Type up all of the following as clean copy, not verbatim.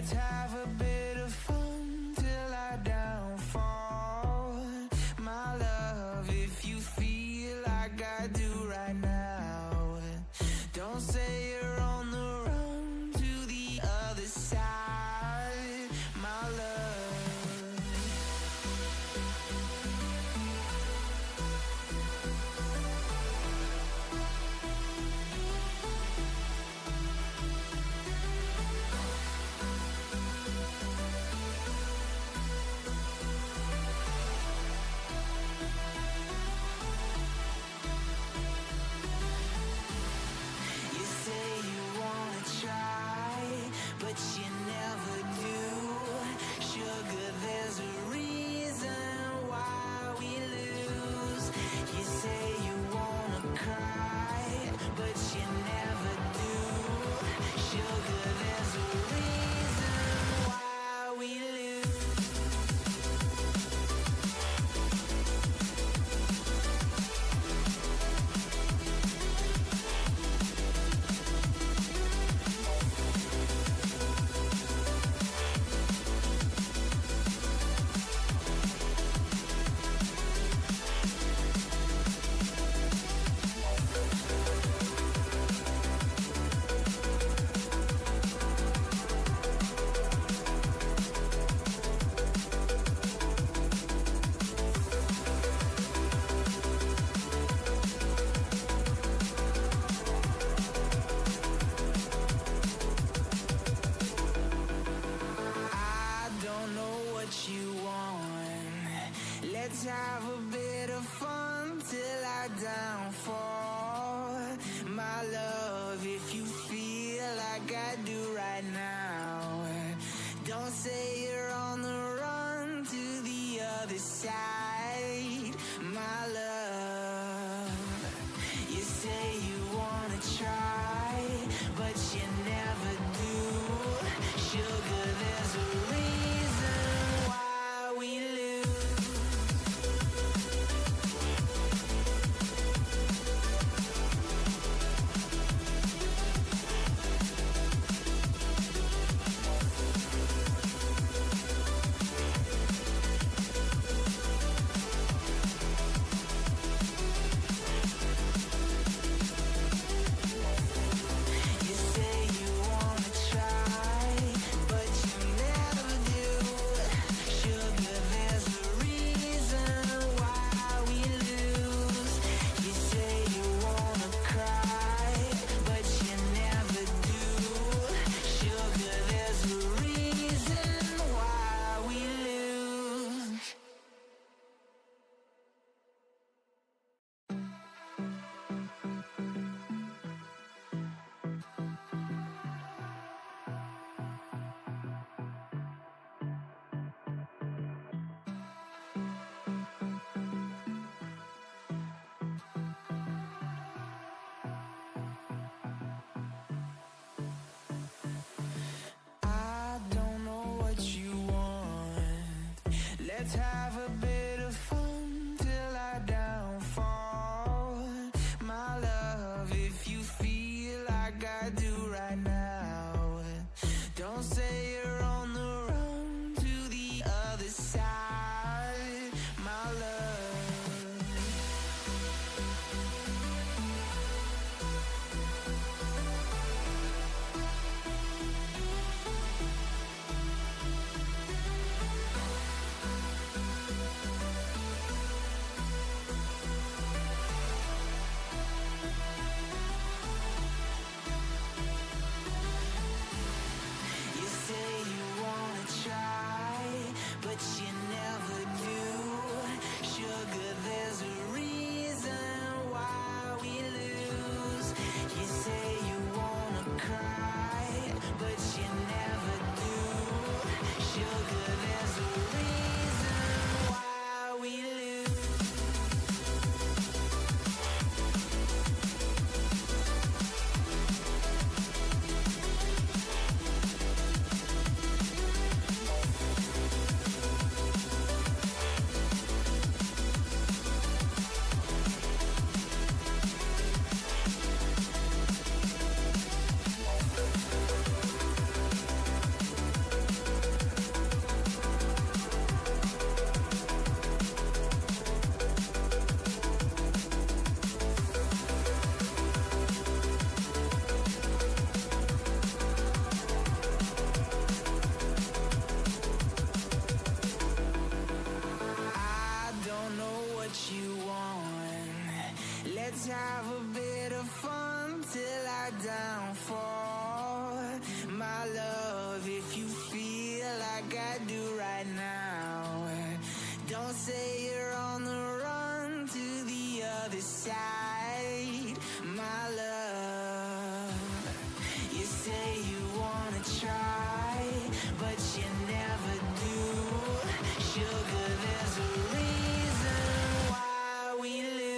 Let's have a bit of fun till I downfall. My love, if you feel like I do right now, don't say you're on the run to the other side, my love. But you never do. Sugar, there's a reason why we lose. You say you wanna cry, but you never do. Sugar, there's a reason why we lose. Let's have a bit of fun till I downfall. My love, if you feel like I do right now, don't say you're on the run to the other side, my love. You say you wanna try, but you never do. Sugar, there's a reason why we lose. Let's have a bit of fun till I downfall. My love, if you feel like I do right now, don't say you're on the run to the other side, my love. downfall. My love, if you feel like I do right now, don't say you're on the run to the other side. My love, you say you wanna try, but you never do. Sugar, there's a reason why we lose.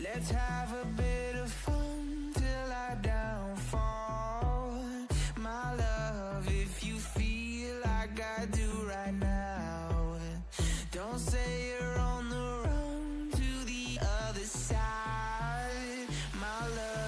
Let's have a bit of fun till I downfall. My love, if you feel like I do right now, don't say you're on the run to the other side. My love,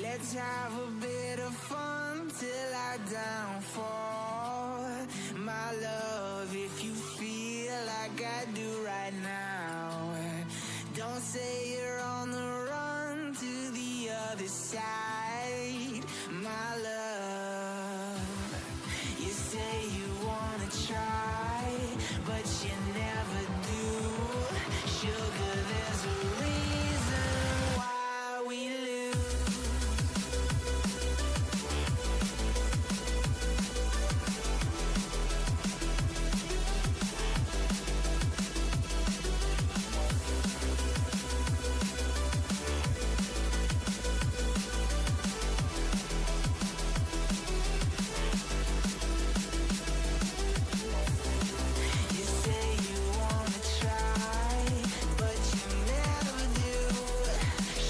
let's have a bit of fun till I downfall. My love, if you feel like I do right now, don't say you're on the run to the other side. My love, you say you wanna try, but you never do. Sugar, there's a reason why we lose.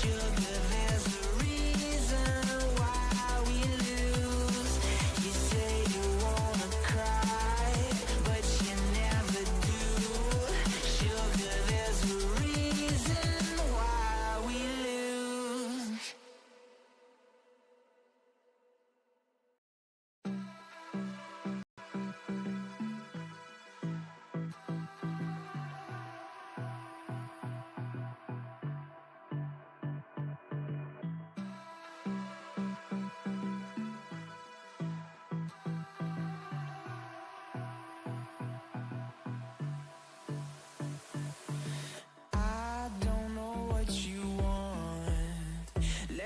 Sugar, there's a reason.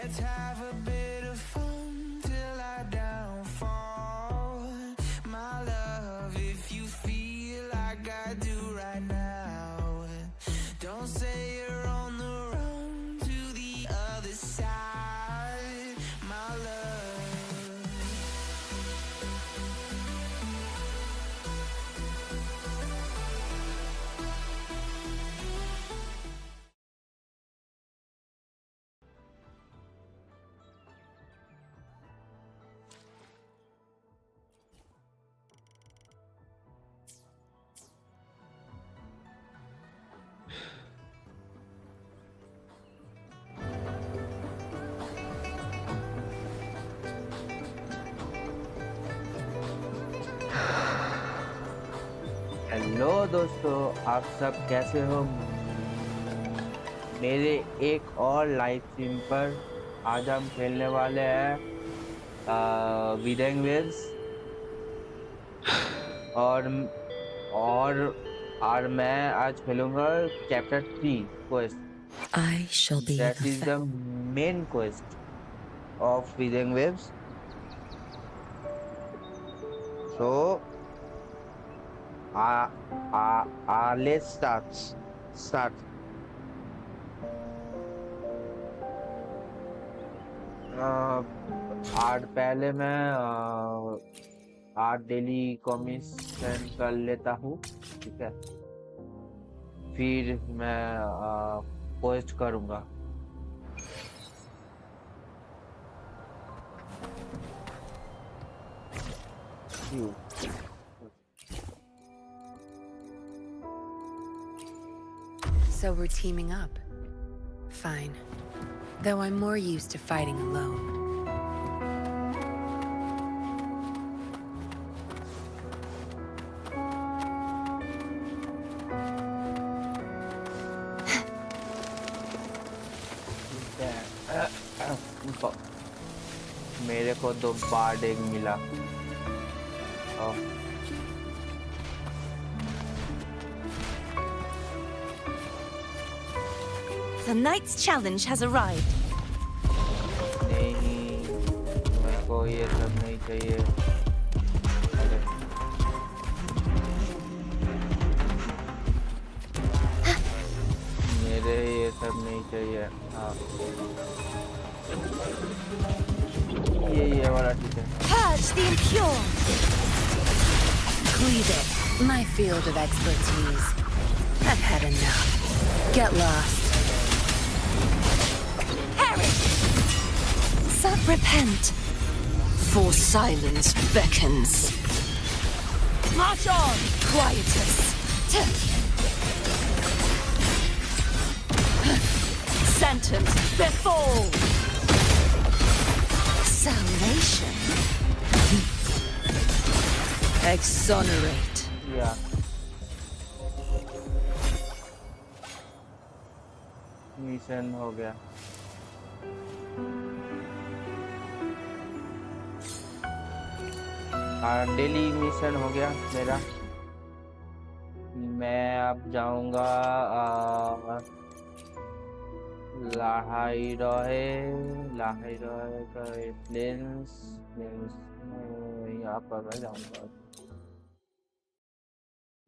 Let's have a bit of fun till I downfall. My love, if you feel like I do right now, don't say you're on the run to the other side, my love. Hello दोस्तों, आप सब कैसे हो? मेरे एक और live stream पर आज हम खेलने वाले हैं विथिंग वेव्स और मैं आज खेलूंगा chapter 3 quest. I shall be that the is the main quest of Wuthering Waves. So let's start. आज पहले मैं आज डेली कमीशन कर लेता हूँ, ठीक है? फिर मैं पोस्ट करूँगा। So we're teaming up. Fine. Though I'm more used to fighting alone. मेरे को तो बार्ड एक मिला। The knight's challenge has arrived. नहीं, मेरे को ये सब नहीं चाहिए। अरे मेरे ये सब नहीं चाहिए। हाँ, ये वाला ठीक है। Purge the impure. Cleave it. My field of expertise. I've had enough. Get lost. Repent. For silence beckons. March on, Quietus. Sentence befall. Salvation. Exonerate. Yeah. Mission हो गया। डेली मिशन हो गया मेरा। मैं अब जाऊंगा लाहाई रॉय का प्लेन्स यहाँ पर मैं जाऊंगा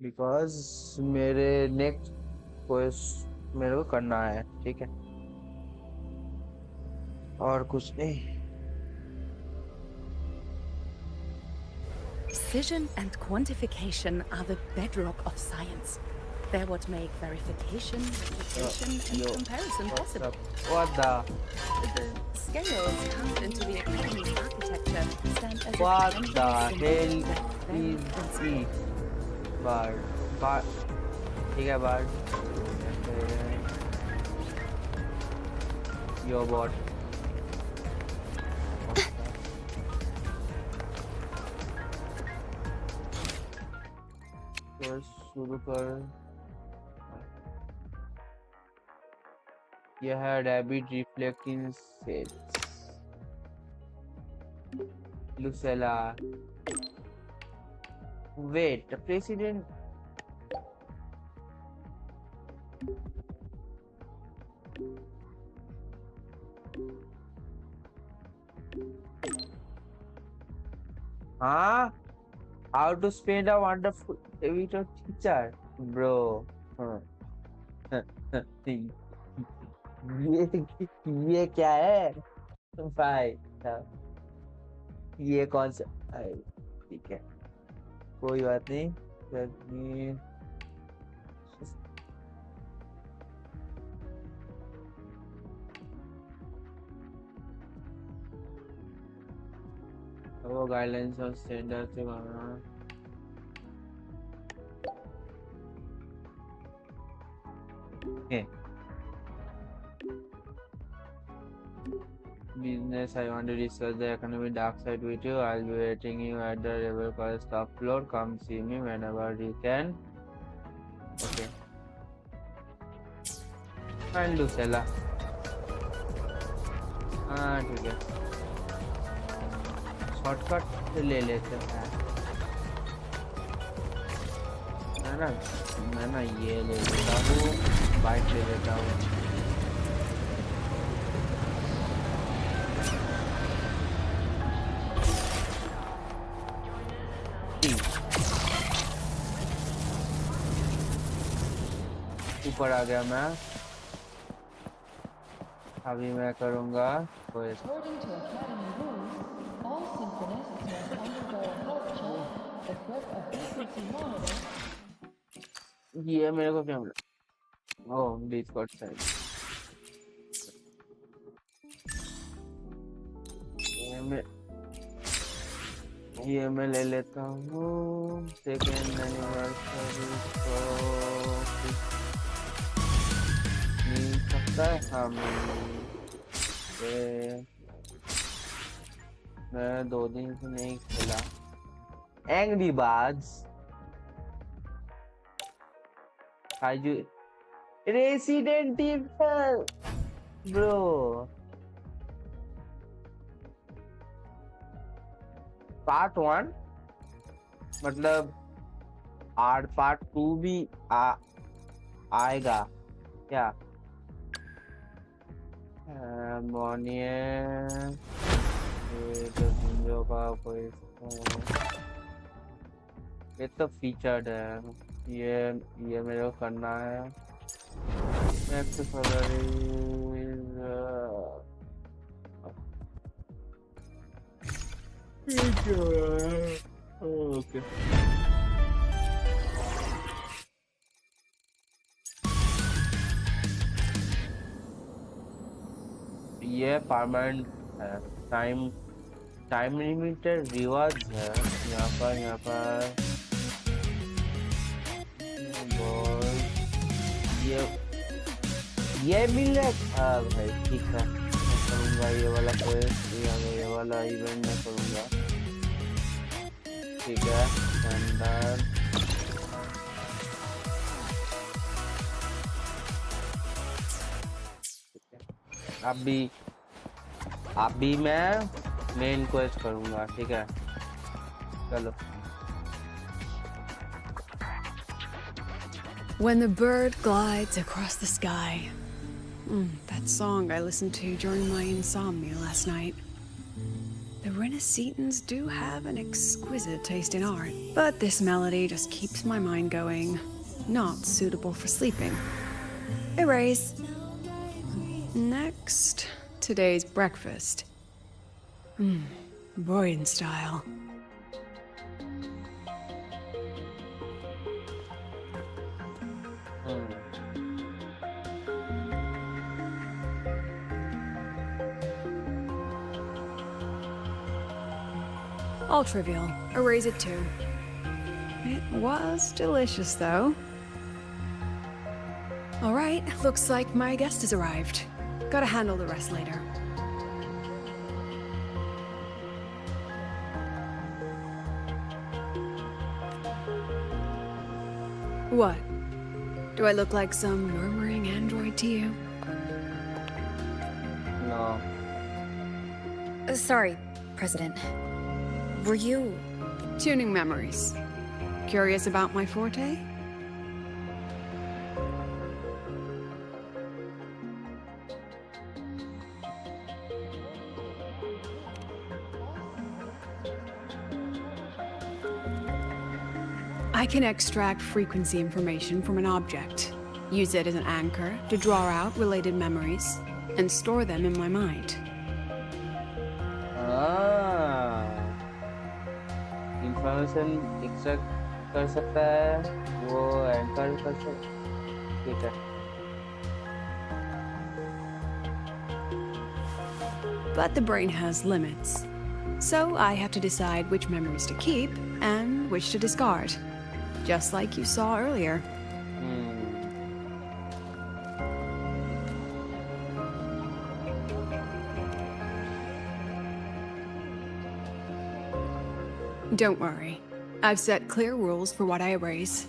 बिकॉज मेरे नेक्स्ट क्वेस्ट मेरे को करना है, ठीक है? और कुछ नहीं। Precision and quantification are the bedrock of science. They're what make verification, replication, and comparison possible. What the? The scales carved into the Academy's architecture stand as What a the hell very is this? Bird. ठीक है, bird. Your bot. शुरू कर। यह है rabbit reflecting sets Lucella. Wait, president Huh? How to spend a wonderful video teacher, bro. ये क्या है भाई साहब? ये कौन सा ठीक है कोई बात नहीं गर्मी वो गाइडलाइंस और स्टैंडर्ड से business, I want to discuss the economic dark side with you. I'll be waiting you at the Rebel College top floor. Come see me whenever you can. Okay. I'll do Sela. हाँ ठीक है shortcut ले लेते हैं मैं ना ये ले लेता हूँ बाइक ले लेता हूँ ऊपर आ गया मैं अभी मैं करूँगा According to Academy rules, all synchronicists must undergo a health check, equip a frequency monitor. ये मेरे को क्या मिला ओह डिस्कॉर्ड साइड ये मैं ले लेता हूँ सेकेंड एनिवर्सरी मिल सकता है हाँ मैं 2 दिन से नहीं खेला angry birds kaiju resident evil bro part 1 मतलब आर पार्ट 2 भी आएगा क्या मोनिए ये तो फीचर्ड है ये मेरे को करना है नेक्स्ट ओके ये परमानेंट है टाइम लिमिटेड रिवार्ड है यहाँ पर ये मिल रहा है भाई ठीक है मैं करूँगा ये वाला क्वेस्ट ये वाला इवेंट मैं करूँगा ठीक है स्टैंडर्ड अभी मैं मेन क्वेस्ट करूँगा ठीक है चलो When the bird glides across the sky. That song I listened to during my insomnia last night. The Renaissance do have an exquisite taste in art, but this melody just keeps my mind going. Not suitable for sleeping. Erase. Next, today's breakfast. Boyan style. All trivial. Erase it too. It was delicious, though. All right, looks like my guest has arrived. Gotta handle the rest later. What? Do I look like some murmuring android to you? No. Sorry, President. Were you... Tuning memories. Curious about my forte? I can extract frequency information from an object, use it as an anchor to draw out related memories, and store them in my mind. Information extract कर सकता है, वो anchor कर सकता है. ठीक है. But the brain has limits. So I have to decide which memories to keep and which to discard. Just like you saw earlier. Don't worry. I've set clear rules for what I erase.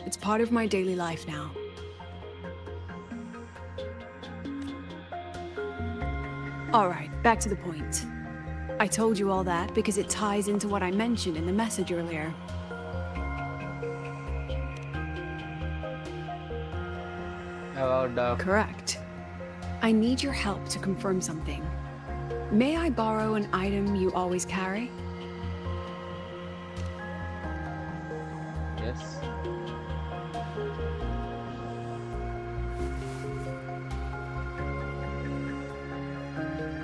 It's part of my daily life now. Alright, back to the point. I told you all that because it ties into what I mentioned in the message earlier. About the... Correct. I need your help to confirm something. May I borrow an item you always carry? Yes.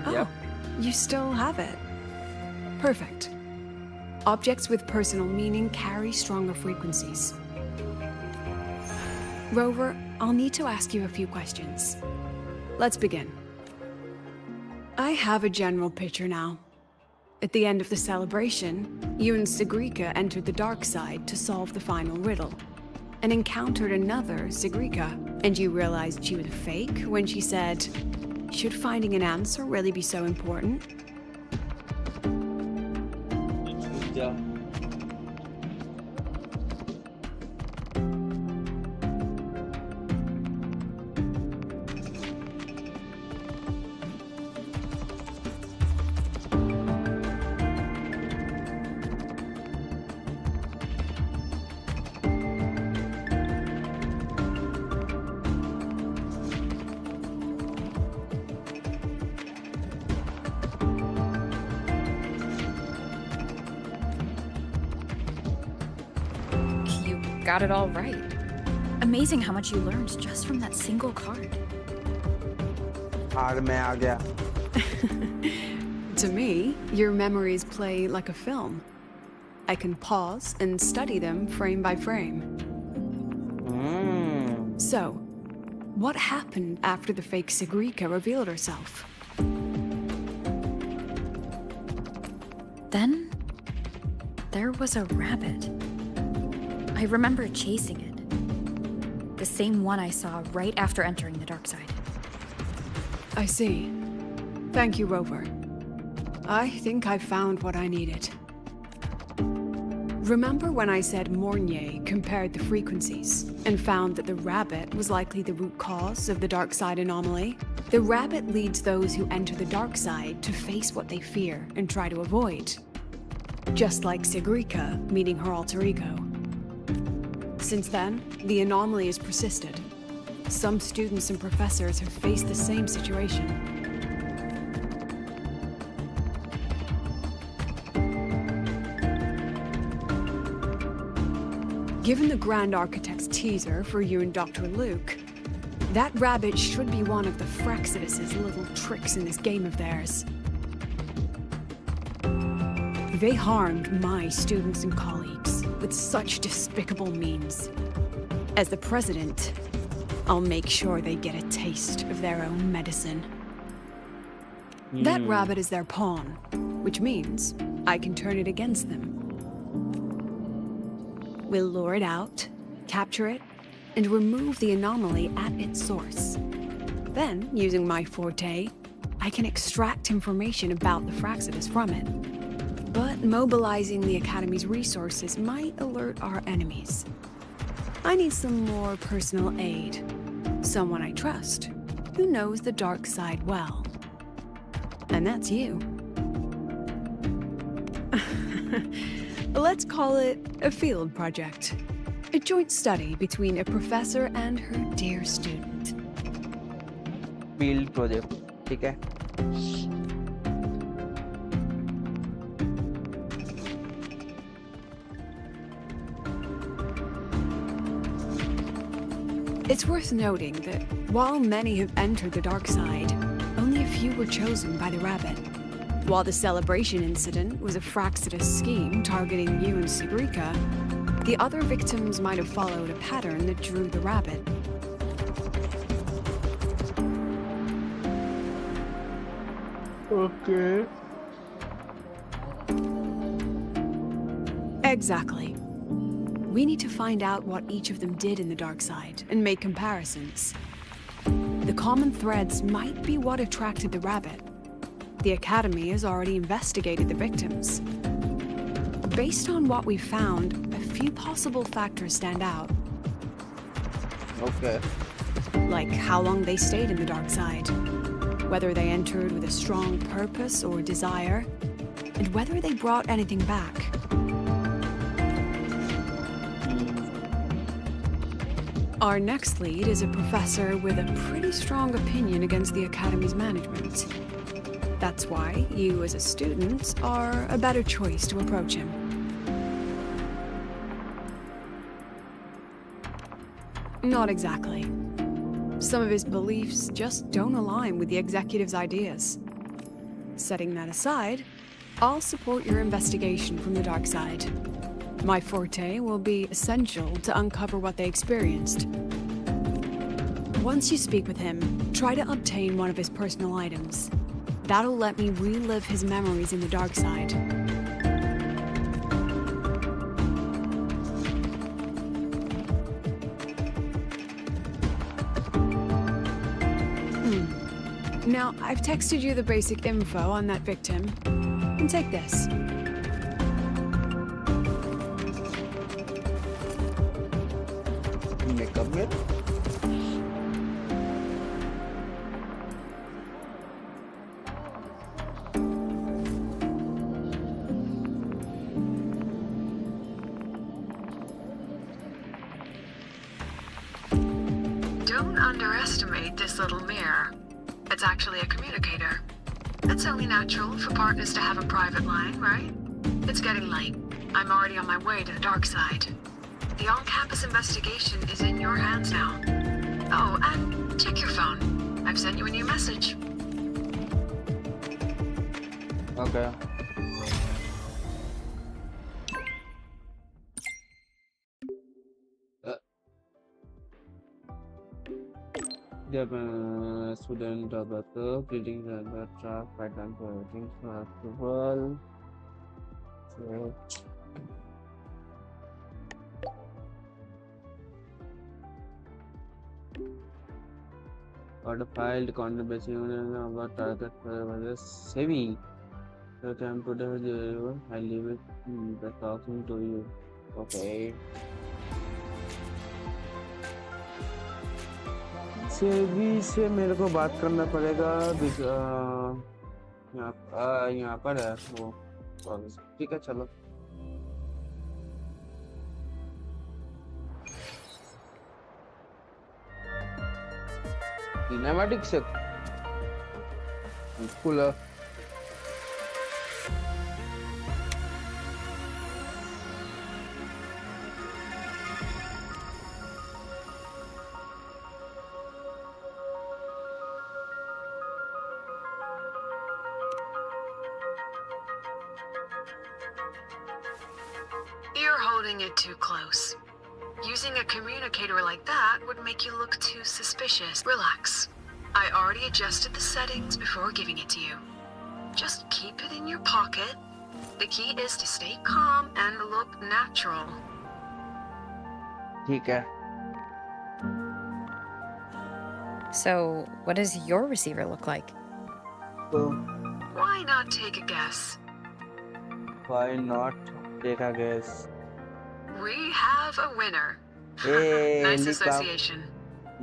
Oh, you still have it. Perfect. Objects with personal meaning carry stronger frequencies. Rover, I'll need to ask you a few questions. Let's begin. I have a general picture now. At the end of the celebration, you and Sigrika entered the dark side to solve the final riddle, and encountered another Sigrika, and you realized she was fake when she said, "Should finding an answer really be so important?" Yeah. Got it all right. Amazing how much you learned just from that single card. आग में आ गया. To me, your memories play like a film. I can pause and study them frame by frame. So, what happened after the fake Sigrika revealed herself? Then, there was a rabbit. I remember chasing it. The same one I saw right after entering the dark side. I see. Thank you, Rover. I think I found what I needed. Remember when I said Mornier compared the frequencies and found that the rabbit was likely the root cause of the dark side anomaly? The rabbit leads those who enter the dark side to face what they fear and try to avoid. Just like Sigrika meeting her alter ego. Since then, the anomaly has persisted. Some students and professors have faced the same situation. Given the Grand Architect's teaser for you and Dr. Luke, that rabbit should be one of the Fraxidus' little tricks in this game of theirs. They harmed my students and colleagues with such despicable means. As the president, I'll make sure they get a taste of their own medicine. That rabbit is their pawn, which means I can turn it against them. We'll lure it out, capture it, and remove the anomaly at its source. Then, using my forte, I can extract information about the Fraxidus from it. But mobilizing the Academy's resources might alert our enemies. I need some more personal aid. Someone I trust, who knows the dark side well. And that's you. Let's call it a field project. A joint study between a professor and her dear student. Field project. ठीक है. It's worth noting that while many have entered the dark side, only a few were chosen by the rabbit. While the celebration incident was a Fraxidus scheme targeting you and Sigrika, the other victims might have followed a pattern that drew the rabbit. Okay. Exactly. We need to find out what each of them did in the dark side and make comparisons. The common threads might be what attracted the rabbit. The Academy has already investigated the victims. Based on what we've found, a few possible factors stand out. Okay. Like how long they stayed in the dark side, whether they entered with a strong purpose or desire, and whether they brought anything back. Our next lead is a professor with a pretty strong opinion against the Academy's management. That's why you, as a student, are a better choice to approach him. Not exactly. Some of his beliefs just don't align with the executive's ideas. Setting that aside, I'll support your investigation from the dark side. My forte will be essential to uncover what they experienced. Once you speak with him, try to obtain one of his personal items. That'll let me relive his memories in the dark side. Now, I've texted you the basic info on that victim. And take this. Makeup kit. Don't underestimate this little mirror. It's actually a communicator. It's only natural for partners to have a private line, right? It's getting late. I'm already on my way to the dark side. The on-campus investigation is in your hands now. Oh, and check your phone. I've sent you a new message. Okay. Student battle, reading the draft, pattern for everything for approval. So, order filed contribution about target for the saving. So time to do I leave it the talking to you. Okay. सेवी से मेरे को बात करना पड़ेगा यहाँ पर है वो ठीक है चलो सिनेमैटिक से cool You're holding it too close. Using a communicator like that would make you look too suspicious. Relax. I already adjusted the settings before giving it to you. Just keep it in your pocket. The key is to stay calm and look natural. ठीक है So, what does your receiver look like? तो Why not take a guess? why not take a guess We have a winner. Hey, Nice look up. association.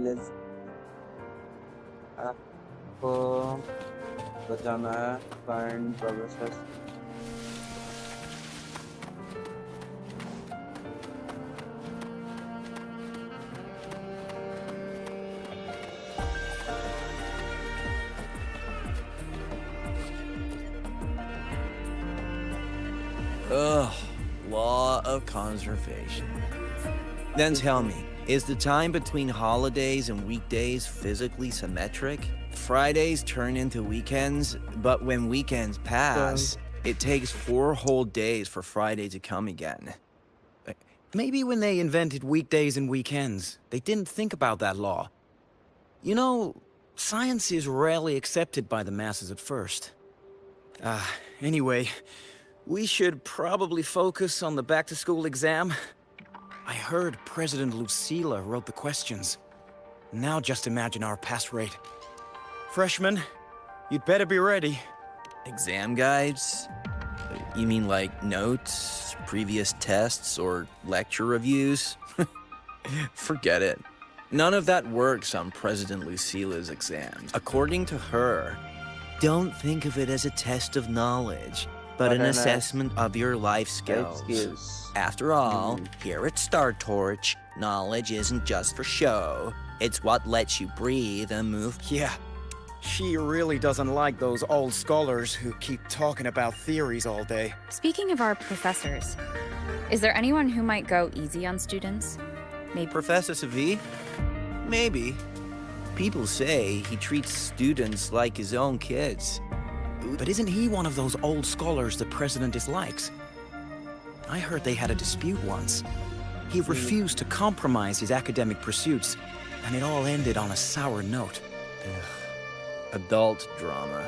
let's आपको बताना है find progress Ugh, law of conservation. Then tell me, Is the time between holidays and weekdays physically symmetric? Fridays turn into weekends, but when weekends pass, it takes 4 whole days for Friday to come again. Maybe when they invented weekdays and weekends, they didn't think about that law. You know, science is rarely accepted by the masses at first. Anyway, we should probably focus on the back-to-school exam. I heard President Lucila wrote the questions. Now just imagine our pass rate. Freshmen, you'd better be ready. Exam guides? You mean like notes, previous tests, or lecture reviews? Forget it. None of that works on President Lucila's exams. According to her, don't think of it as a test of knowledge, but an assessment of your life skills. After all, here at Star Torch, knowledge isn't just for show. It's what lets you breathe and move. Yeah, she really doesn't like those old scholars who keep talking about theories all day. Speaking of our professors, is there anyone who might go easy on students? Maybe Professor Savi? Maybe. People say he treats students like his own kids. But isn't he one of those old scholars the president dislikes? I heard they had a dispute once. He refused to compromise his academic pursuits, and it all ended on a sour note. Adult drama.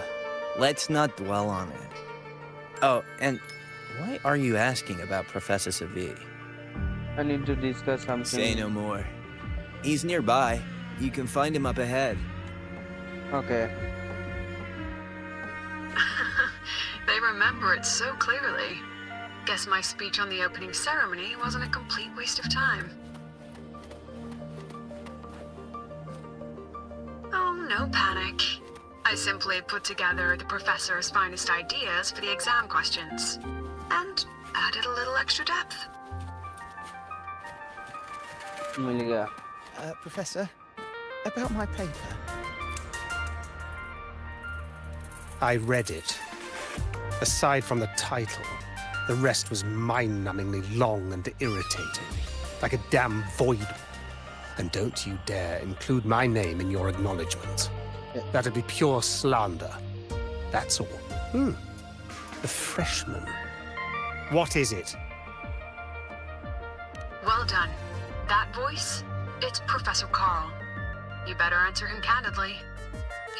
Let's not dwell on it. Oh, and why are you asking about Professor Savi? I need to discuss something. Say no more. He's nearby. You can find him up ahead. Okay. They remember it so clearly. Guess my speech on the opening ceremony wasn't a complete waste of time. Oh, no panic. I simply put together the professor's finest ideas for the exam questions, and added a little extra depth. मिल गया. Professor, about my paper. I read it. Aside from the title, the rest was mind-numbingly long and irritating, like a damn void. And don't you dare include my name in your acknowledgements. That'd be pure slander. That's all. The freshman. What is it? Well done. That voice, it's Professor Carl. You better answer him candidly.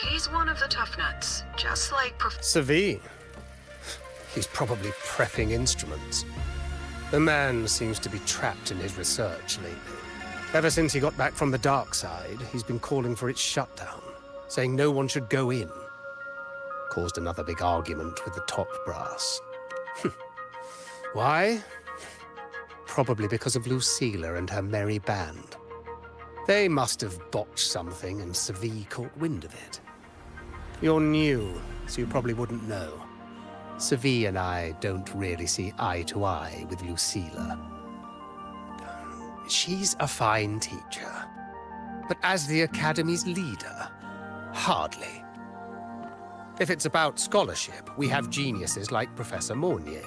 He's one of the tough nuts, just like Savi. He's probably prepping instruments. The man seems to be trapped in his research lately. Ever since he got back from the dark side, he's been calling for its shutdown, saying no one should go in. Caused another big argument with the top brass. Why? Probably because of Lucila and her merry band. They must have botched something and Savi caught wind of it. You're new, so you probably wouldn't know. Savi and I don't really see eye to eye with Lucila. She's a fine teacher, but as the Academy's leader, hardly. If it's about scholarship, we have geniuses like Professor Mornier.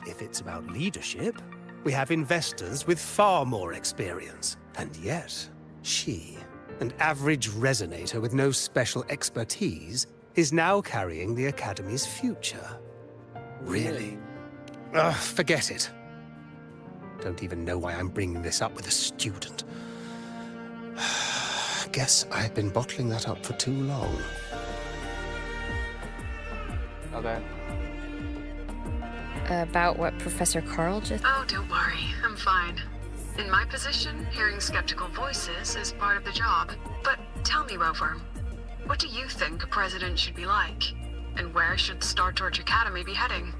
If it's about leadership, we have investors with far more experience. And yet, she, an average resonator with no special expertise, is now carrying the Academy's future. Really? Forget it. Don't even know why I'm bringing this up with a student. Guess I've been bottling that up for too long. Okay. about what Professor Carl just... Oh, don't worry. I'm fine. In my position, hearing skeptical voices is part of the job. But tell me, Rover, what do you think a president should be like? And where should the Star Torch Academy be heading?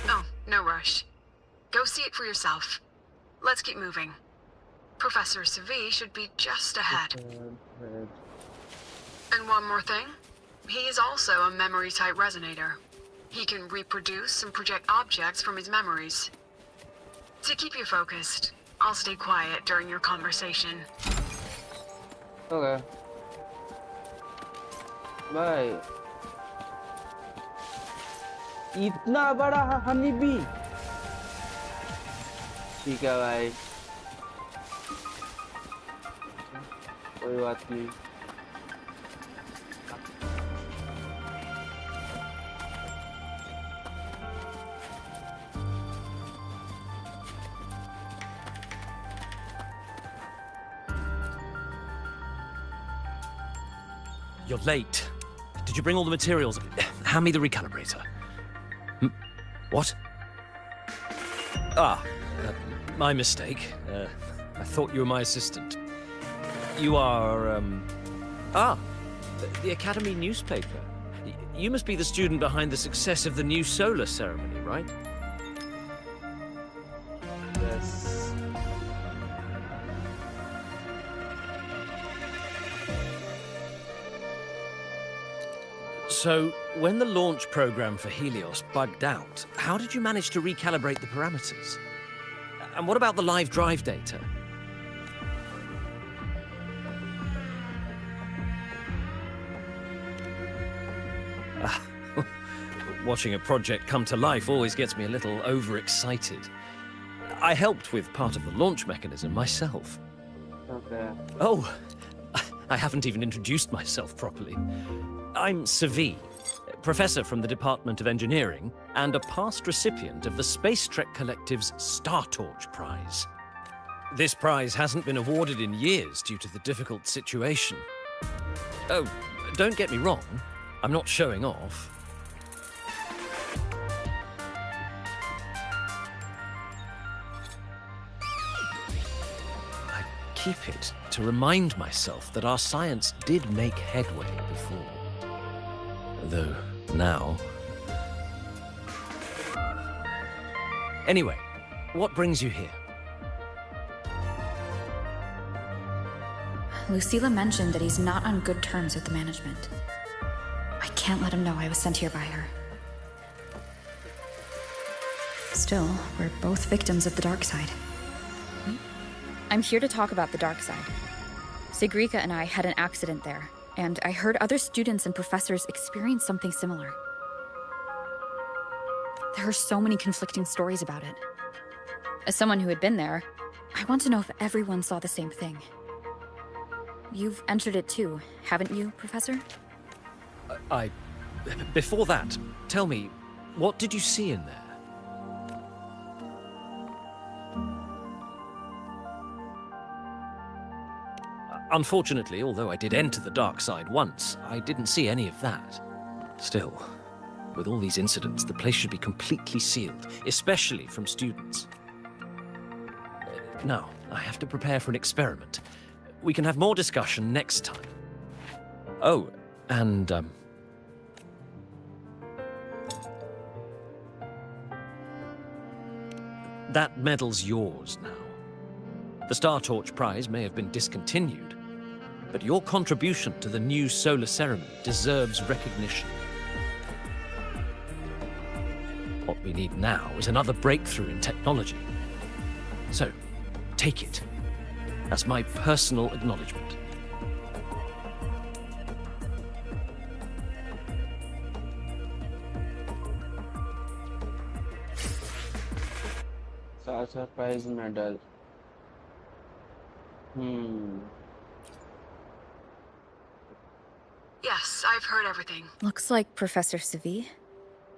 Oh, no rush. Go see it for yourself. Let's keep moving. Professor Savi should be just ahead. And one more thing. He is also a memory-type resonator. He can reproduce and project objects from his memories. To keep you focused, I'll stay quiet during your conversation. Okay. Bye. इतना बड़ा honey bee ठीक है भाई कोई बात नहीं। You're late. Did you bring all the materials? Hand me the recalibrator. What? My mistake. I thought you were my assistant. You are, the Academy newspaper. You must be the student behind the success of the new solar ceremony, right? Yes. So, when the launch program for Helios bugged out, how did you manage to recalibrate the parameters? And what about the live drive data? Watching a project come to life always gets me a little overexcited. I helped with part of the launch mechanism myself. Okay. Oh, I haven't even introduced myself properly. I'm Savi, professor from the Department of Engineering and a past recipient of the Space Trek Collective's Star Torch Prize. This prize hasn't been awarded in years due to the difficult situation. Oh, don't get me wrong, I'm not showing off. I keep it to remind myself that our science did make headway before. Though, now... Anyway, what brings you here? Lucilla mentioned that he's not on good terms with the management. I can't let him know I was sent here by her. Still, we're both victims of the dark side. I'm here to talk about the dark side. Sigrika and I had an accident there, and I heard other students and professors experience something similar. There are so many conflicting stories about it. As someone who had been there, I want to know if everyone saw the same thing. You've entered it too, haven't you, Professor? Before that, tell me, what did you see in there? Unfortunately, although I did enter the dark side once, I didn't see any of that. Still, with all these incidents, the place should be completely sealed, especially from students. Now, I have to prepare for an experiment. We can have more discussion next time. Oh, and, that medal's yours now. The Star Torch Prize may have been discontinued, but your contribution to the new solar ceremony deserves recognition. What we need now is another breakthrough in technology. So, take it. That's my personal acknowledgement. Sasha Prize medal. Yes, I've heard everything. Looks like Professor Savi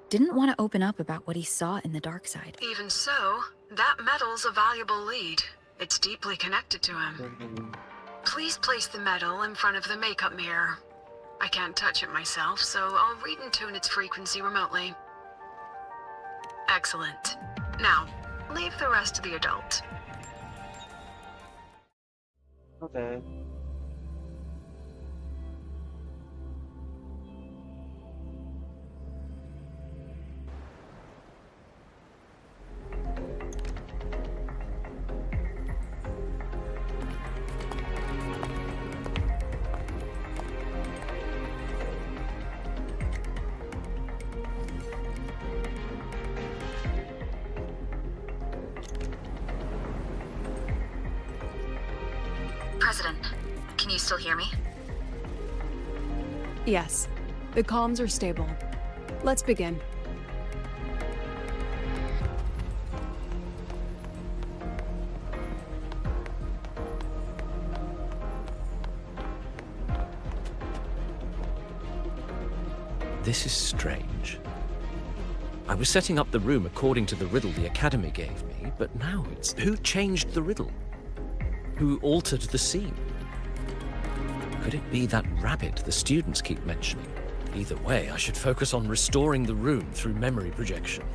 didn't want to open up about what he saw in the dark side. Even so, that medal's a valuable lead. It's deeply connected to him. Please place the medal in front of the makeup mirror. I can't touch it myself, so I'll read and tune its frequency remotely. Excellent. Now, leave the rest to the adult. Okay. President, can you still hear me? Yes, the comms are stable. Let's begin. This is strange. I was setting up the room according to the riddle the Academy gave me, but now it's... Who changed the riddle? Who altered the scene? Could it be that rabbit the students keep mentioning? Either way, I should focus on restoring the room through memory projection.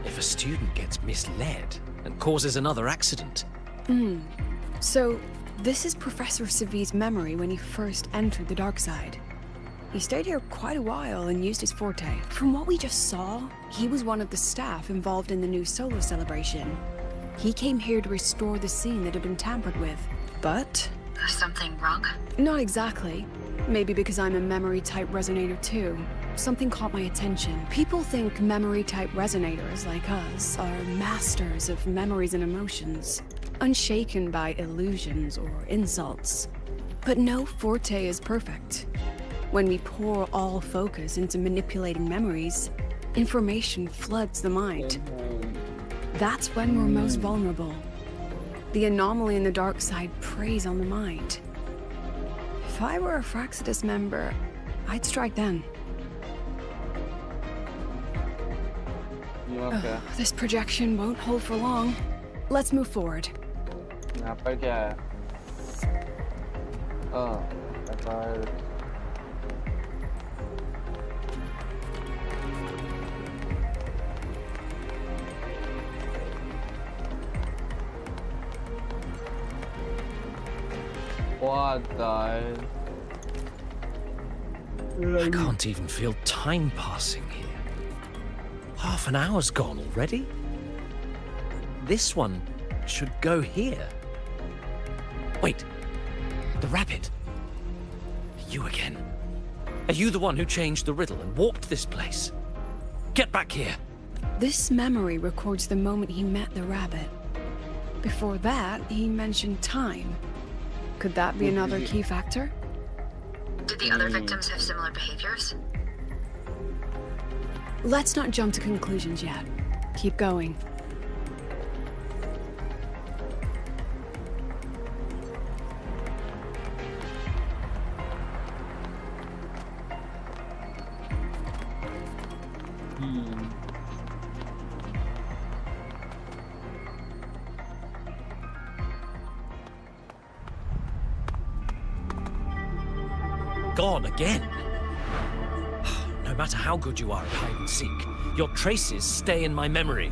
If a student gets misled and causes another accident... So, this is Professor Savi's memory when he first entered the dark side. He stayed here quite a while and used his forte. From what we just saw, he was one of the staff involved in the new solo celebration. He came here to restore the scene that had been tampered with. But... Is something wrong? Not exactly. Maybe because I'm a memory-type resonator too. Something caught my attention. People think memory-type resonators like us are masters of memories and emotions, unshaken by illusions or insults. But no forte is perfect. When we pour all focus into manipulating memories, information floods the mind. That's when we're most vulnerable. The anomaly in the dark side preys on the mind. If I were a Fraxidus member, I'd strike then. Okay. This projection won't hold for long. Let's move forward. यहाँ पर क्या है? Oh, record. What the hell? I can't even feel time passing here. Half an hour's gone already? This one should go here. Wait, the rabbit. You again. Are you the one who changed the riddle and warped this place? Get back here. This memory records the moment he met the rabbit. Before that, he mentioned time. Could that be another key factor? Did the other victims have similar behaviors? Let's not jump to conclusions yet. Keep going. Gone again. No matter how good you are at hide and seek, your traces stay in my memory.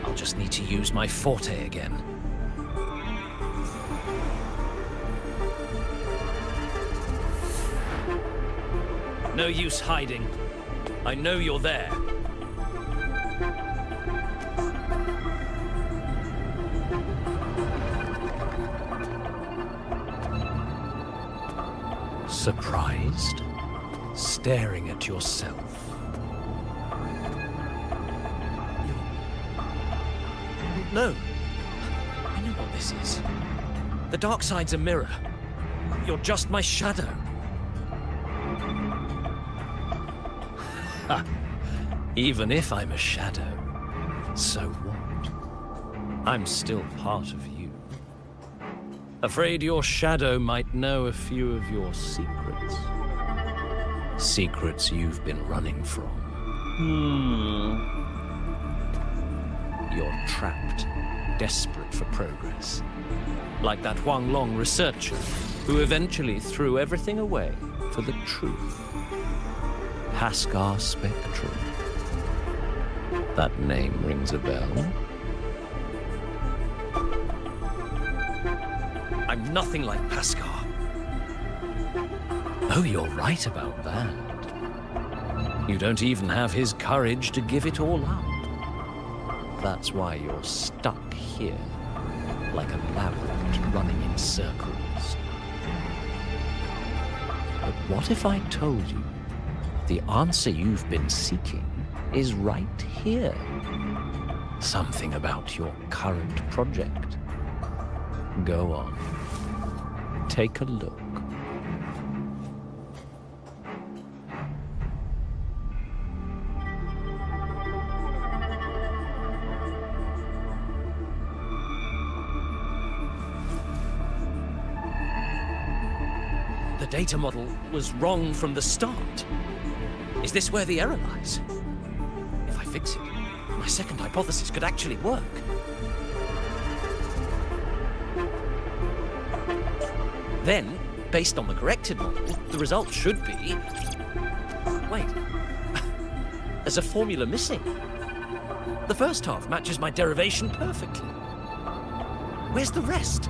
I'll just need to use my forte again. No use hiding. I know you're there. Surprised? Staring at yourself. No. I know what this is. The dark side's a mirror. You're just my shadow. Ha. Even if I'm a shadow, so what? I'm still part of you. Afraid your shadow might know a few of your secrets. Secrets you've been running from. You're trapped, desperate for progress. Like that Huang Long researcher who eventually threw everything away for the truth. Haskar Spectrum. That name rings a bell. I'm nothing like Haskar. Oh, you're right about that. You don't even have his courage to give it all up. That's why you're stuck here, like a labyrinth running in circles. But what if I told you the answer you've been seeking is right here? Something about your current project. Go on. Take a look. the data model was wrong from the start? Is this where the error lies? If I fix it, my second hypothesis could actually work. Then, based on the corrected model, the result should be... Wait. There's a formula missing. The first half matches my derivation perfectly. Where's the rest?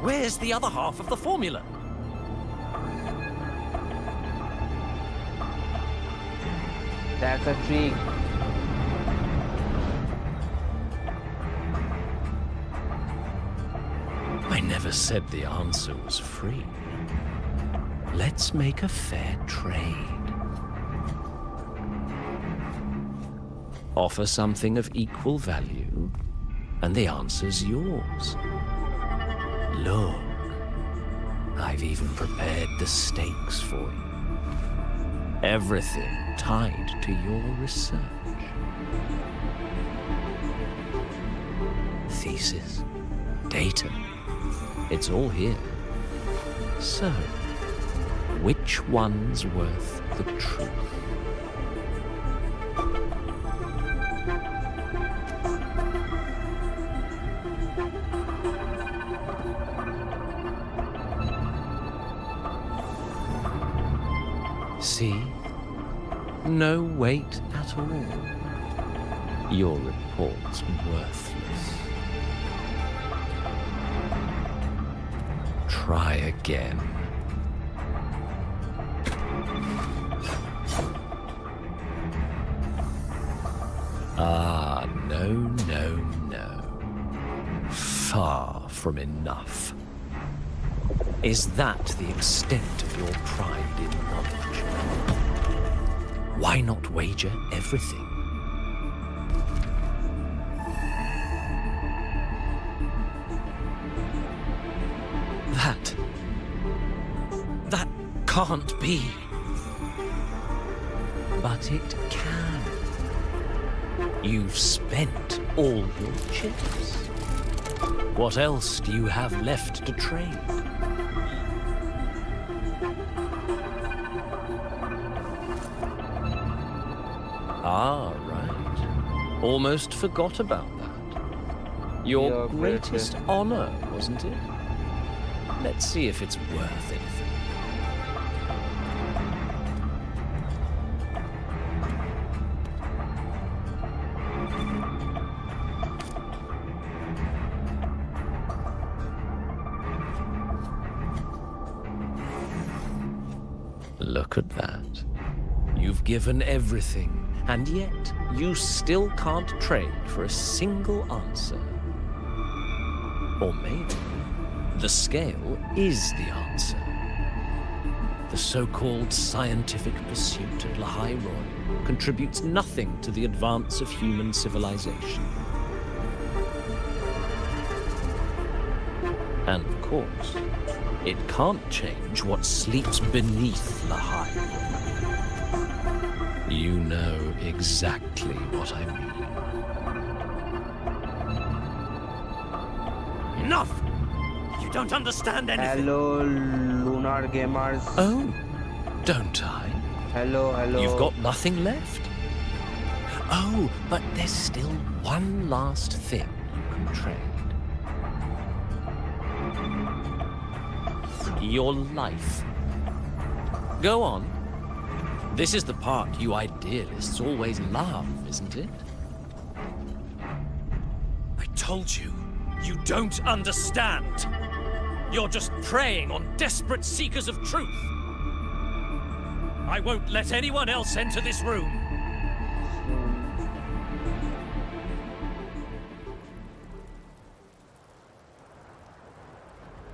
Where's the other half of the formula? That's a trick. I never said the answer was free. Let's make a fair trade. Offer something of equal value, and the answer's yours. Look, I've even prepared the stakes for you. Everything tied to your research. Thesis, data, it's all here. So, which one's worth the truth? See? No weight at all. Your report's worthless. Try again. Ah, no, no, no. Far from enough. Is that the extent of your pride in knowledge? Why not wager everything? That can't be. But it can. You've spent all your chips. What else do you have left to trade? Ah, right. Almost forgot about that. Your greatest honor, wasn't it? Let's see if it's worth anything. Look at that. You've given everything, and yet you still can't trade for a single answer. Or maybe the scale is the answer. The so-called scientific pursuit at Lahai Roi contributes nothing to the advance of human civilization. And of course, it can't change what sleeps beneath Lahai Roi. You know exactly what I mean. Enough! You don't understand anything. Hello, Lunar Gamers. Oh, don't I? Hello, hello. You've got nothing left? Oh, but there's still one last thing you can trade. Your life. Go on. This is the part you idealists always love, isn't it? I told you, you don't understand. You're just preying on desperate seekers of truth. I won't let anyone else enter this room.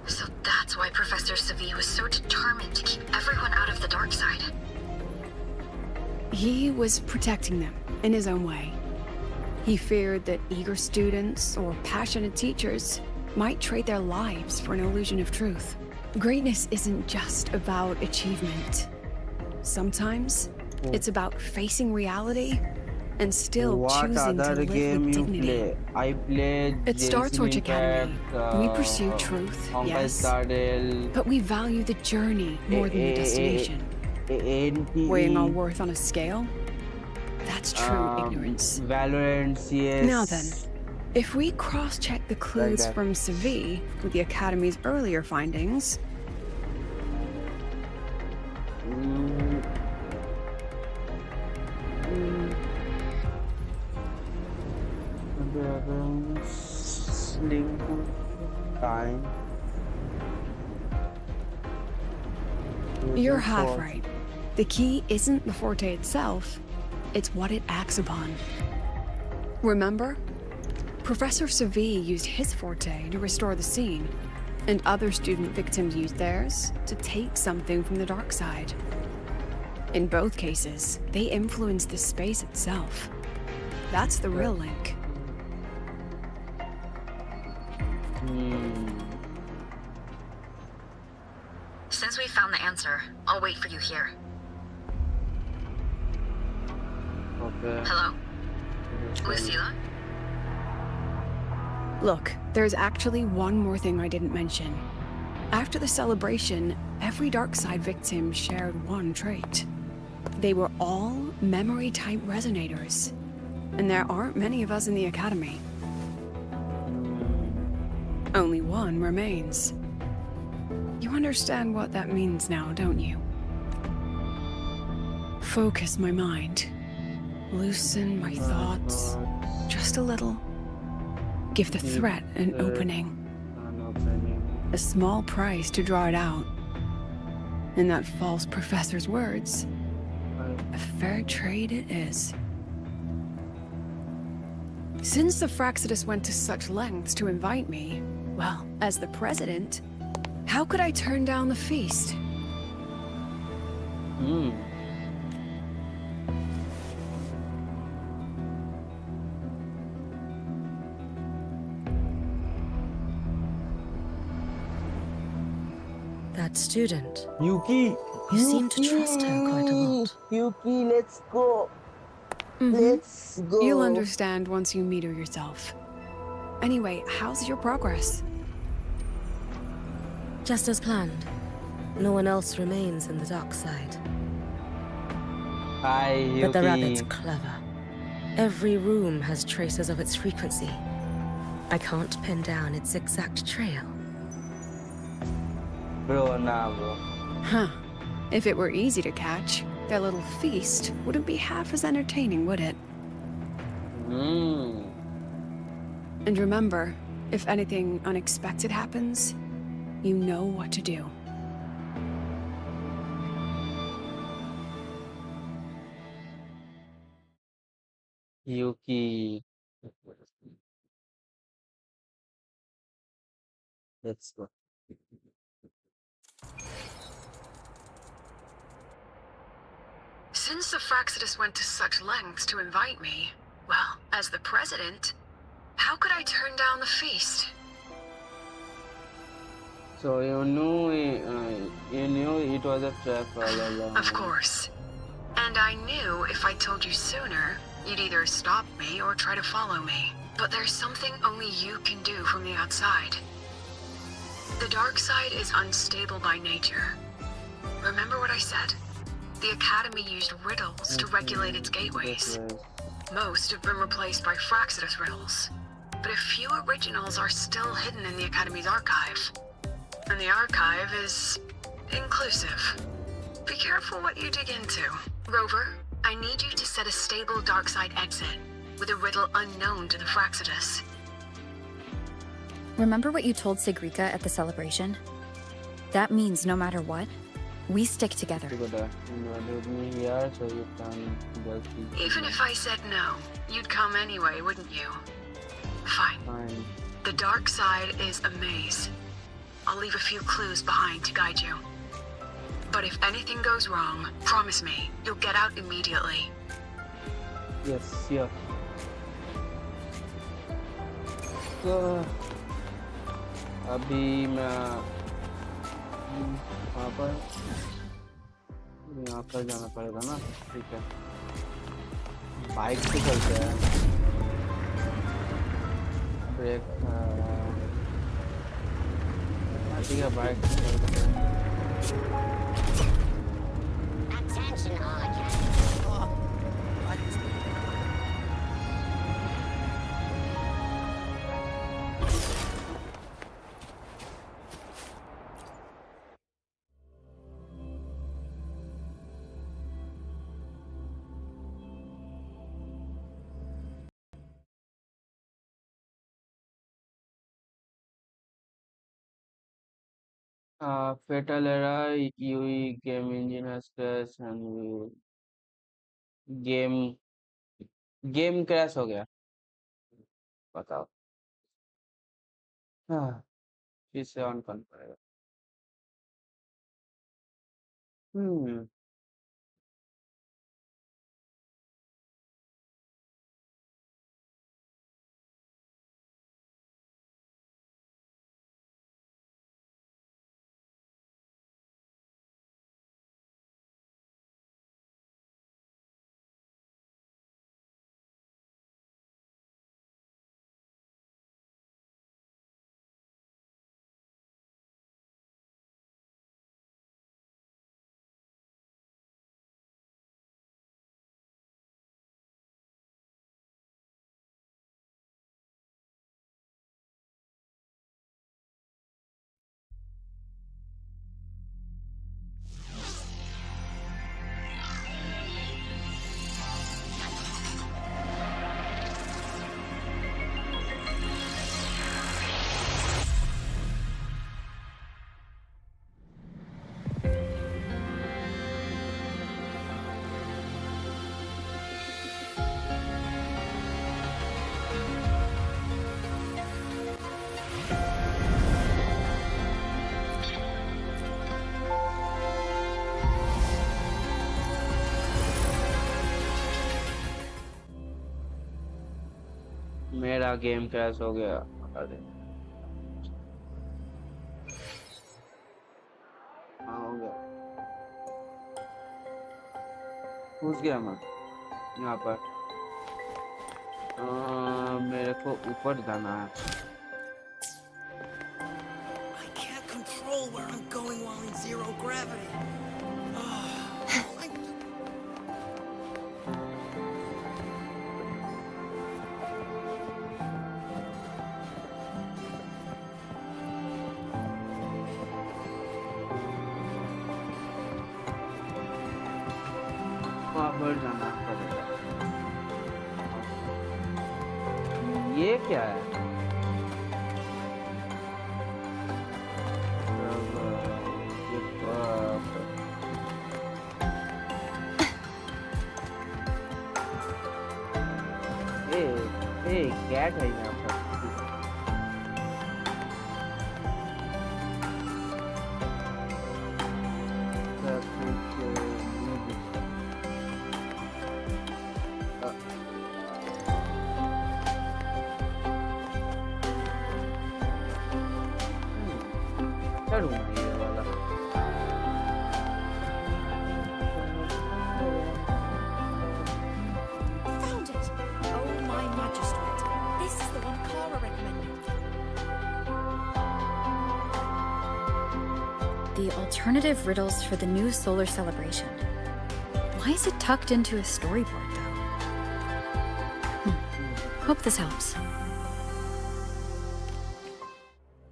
So that's why Professor Savi was so determined to keep everyone out of the dark side. He was protecting them in his own way. He feared that eager students or passionate teachers might trade their lives for an illusion of truth. Greatness isn't just about achievement. Sometimes it's about facing reality and still What choosing to other live game with you dignity. play? I played At Star Genshin Torch Academy, Impact, we pursue truth, Honkai yes, Star Rail, but we value the journey more than the destination. Weighing our worth on a scale? That's true ignorance. Valorant, CS. Now then, if we cross-check the clues that. from Seville with the Academy's earlier findings, Time. you're half right. The key isn't the forte itself, it's what it acts upon. Remember? Professor Seville used his forte to restore the scene, and other student victims used theirs to take something from the dark side. In both cases, they influenced the space itself. That's the real link. Since we found the answer, I'll wait for you here. Okay. Hello? Lucilla? Look, there's actually one more thing I didn't mention. After the celebration, every Darkside victim shared one trait. They were all memory-type resonators. And there aren't many of us in the Academy. Only one remains. You understand what that means now, don't you? Focus my mind. Loosen my thoughts. Just a little. Give the threat an opening. A small price to draw it out. In that false professor's words, a fair trade it is. Since the Fraxidus went to such lengths to invite me, well, as the president, how could I turn down the feast? That student. Yuki! You seem to trust her quite a lot. Yuki, let's go! Let's go! You'll understand once you meet her yourself. Anyway, how's your progress? Just as planned. No one else remains in the dark side. Hi, Yuki. But the rabbit's clever. Every room has traces of its frequency. I can't pin down its exact trail. Bro, nah, bro. Huh. If it were easy to catch, their little feast wouldn't be half as entertaining, would it? And remember, if anything unexpected happens, you know what to do. Yuki. Let's go. Since the Fraxidus went to such lengths to invite me, well, as the president, how could I turn down the feast? So you knew it was a trap all along. Of course. And I knew if I told you sooner, you'd either stop me or try to follow me. But there's something only you can do from the outside. The dark side is unstable by nature. Remember what I said? The Academy used riddles to regulate its gateways. Most have been replaced by Fraxidus riddles. But a few originals are still hidden in the Academy's archive. And the archive is inclusive. Be careful what you dig into. Rover, I need you to set a stable dark side exit with a riddle unknown to the Fraxidus. Remember what you told Sigrika at the celebration? That means no matter what, we stick together. You gotta invite me here so you can just... Even if I said no, you'd come anyway, wouldn't you? Fine. Fine. The dark side is a maze. I'll leave a few clues behind to guide you. But if anything goes wrong, promise me, you'll get out immediately. Yes, yeah. So, अभी मैं यहाँ पर जाना पड़ेगा ना, ठीक है। Bike से चलते हैं ब्रेक ठीक है बाइक से चलते हैं Attention all fatal error UE game engine has crashed and game game crash हो गया बताओ हाँ फिर से ऑन करना पड़ेगा हम्म मेरा गेम क्रैश हो गया अरे हाँ हो गया घुस गया मैं यहाँ पर मेरे को ऊपर जाना है I can't control where I'm going while in zero gravity. वहाँ पर जाना पड़ेगा ये क्या है कैट है यहाँ पर चढ़ूंगा ये वाला Found it! Oh, my magistrate. This is the one Clara recommended. The alternative riddles for the new solar celebration. Why is it tucked into a storyboard, though? Hope this helps.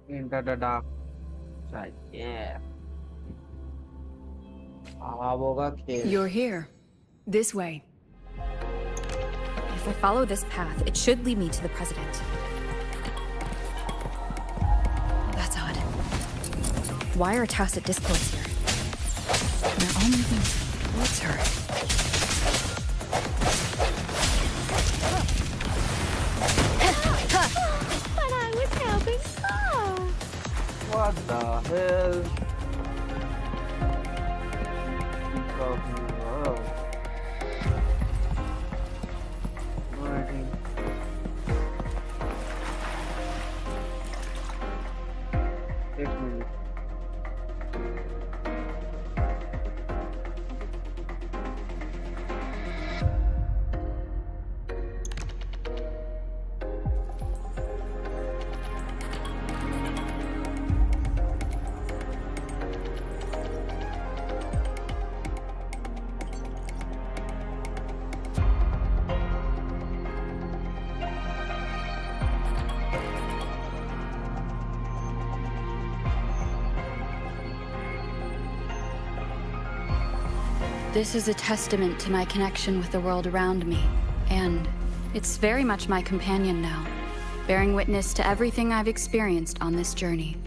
Into the dark side, yeah. You're here. This way. If I follow this path, it should lead me to the president. That's odd. Why are tacit discords here? They're all moving towards her. But I was helping Clara. What the hell? एक minute This is a testament to my connection with the world around me, and it's very much my companion now, bearing witness to everything I've experienced on this journey.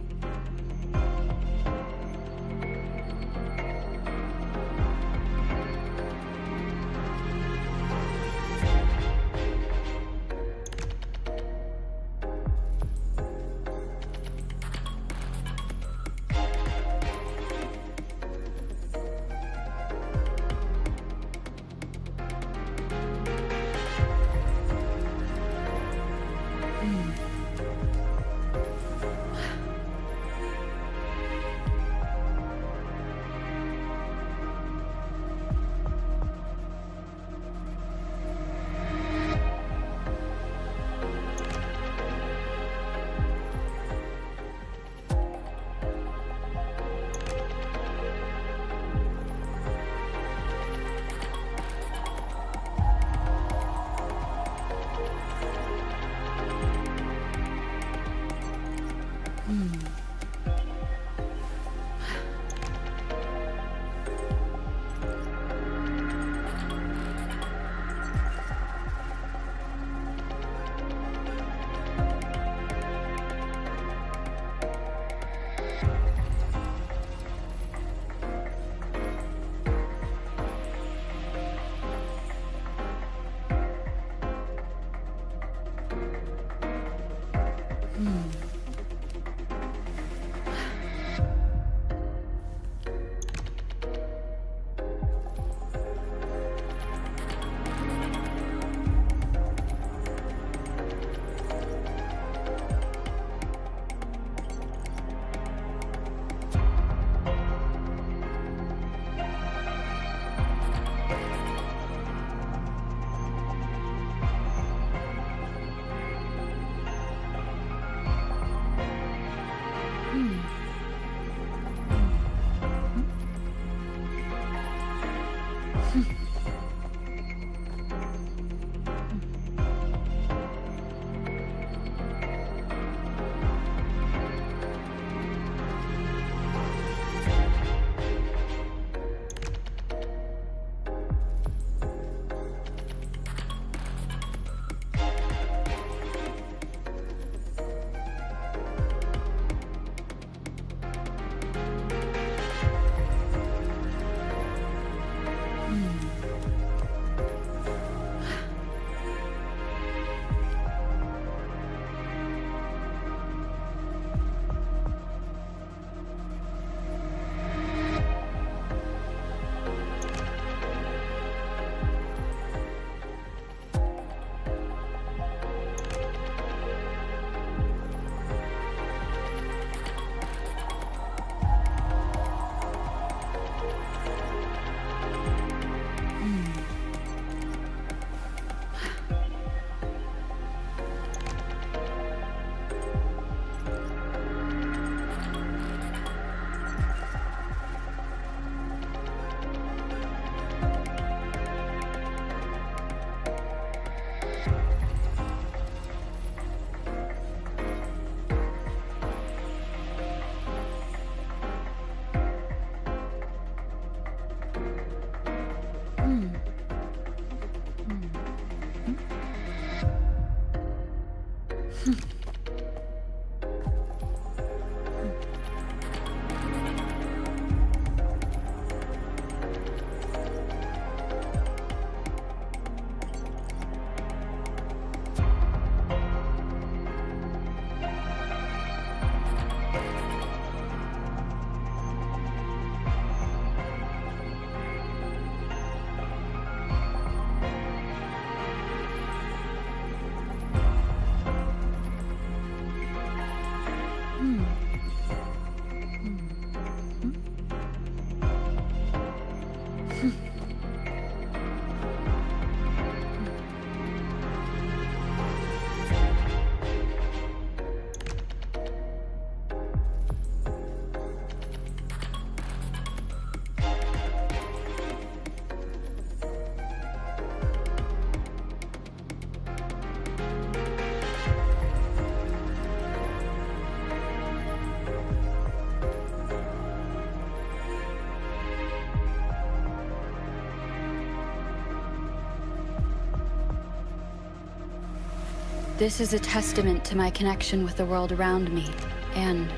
This is a testament to my connection with the world around me, and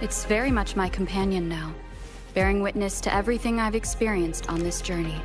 it's very much my companion now, bearing witness to everything I've experienced on this journey.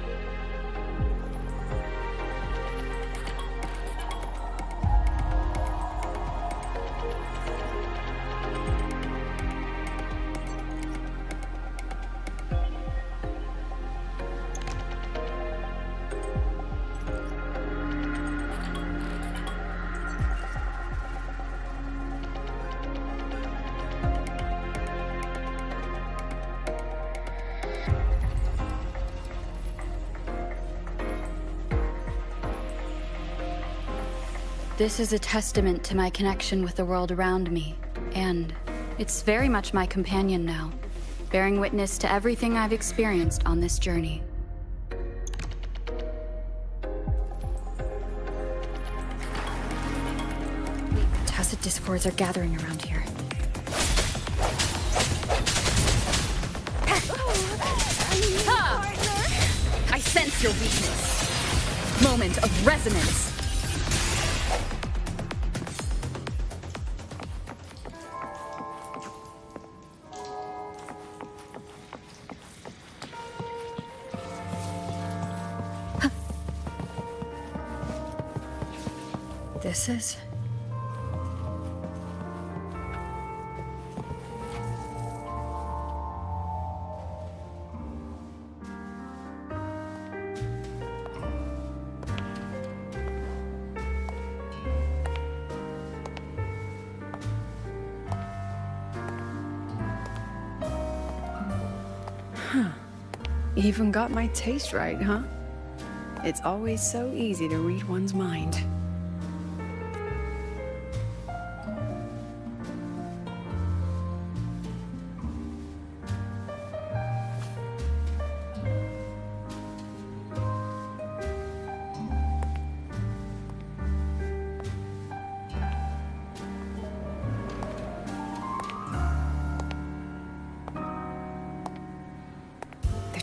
This is a testament to my connection with the world around me, and it's very much my companion now, bearing witness to everything I've experienced on this journey. Tacit discords are gathering around here. I sense your weakness. Moment of resonance. This is... Even got my taste right, huh? It's always so easy to read one's mind.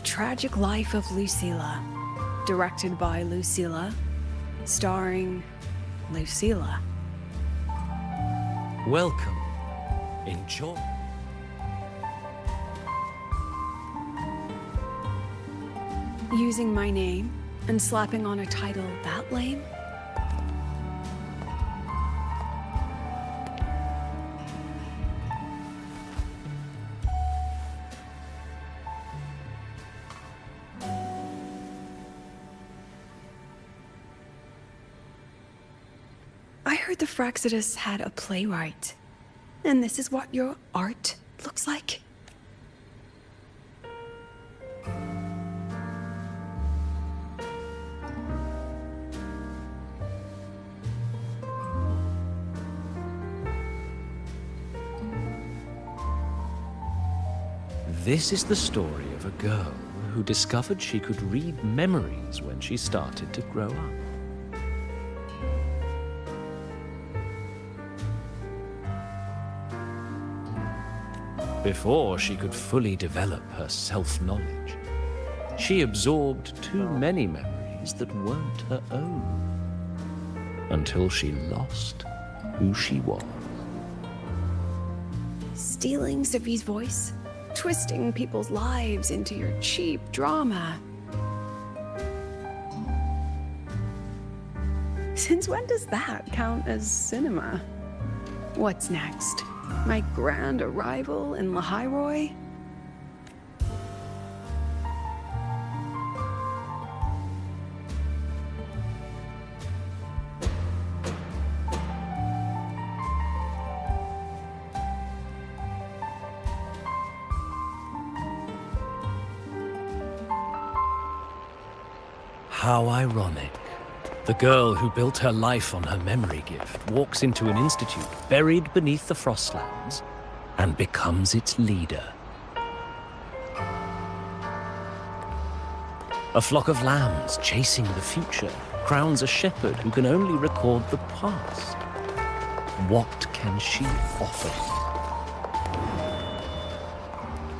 Tragic Life of Lucilla, directed by Lucilla, starring Lucilla. Welcome. Enjoy. Using my name and slapping on a title that lame? I heard the Fraxidus had a playwright. And this is what your art looks like? This is the story of a girl who discovered she could read memories when she started to grow up. Before she could fully develop her self-knowledge, she absorbed too many memories that weren't her own, until she lost who she was. Stealing Sophie's voice? Twisting people's lives into your cheap drama. Since when does that count as cinema? What's next? My grand arrival in Lahai Roi? How ironic. The girl who built her life on her memory gift walks into an institute buried beneath the Frostlands and becomes its leader. A flock of lambs chasing the future crowns a shepherd who can only record the past. What can she offer?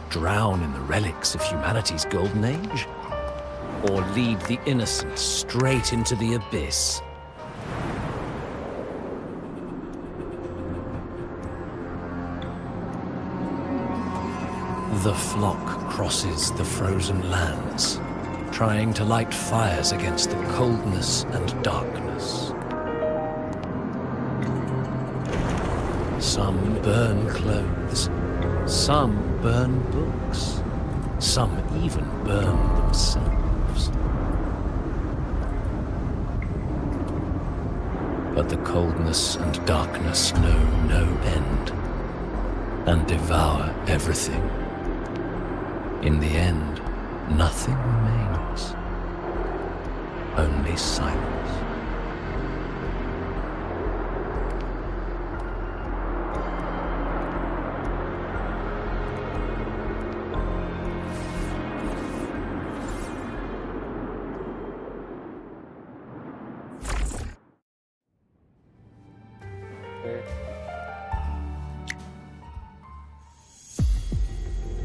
Drown in the relics of humanity's golden age? Or lead the innocent straight into the abyss? The flock crosses the frozen lands, trying to light fires against the coldness and darkness. Some burn clothes, some burn books, some even burn themselves. But the coldness and darkness know no end, and devour everything. In the end, nothing remains, only silence.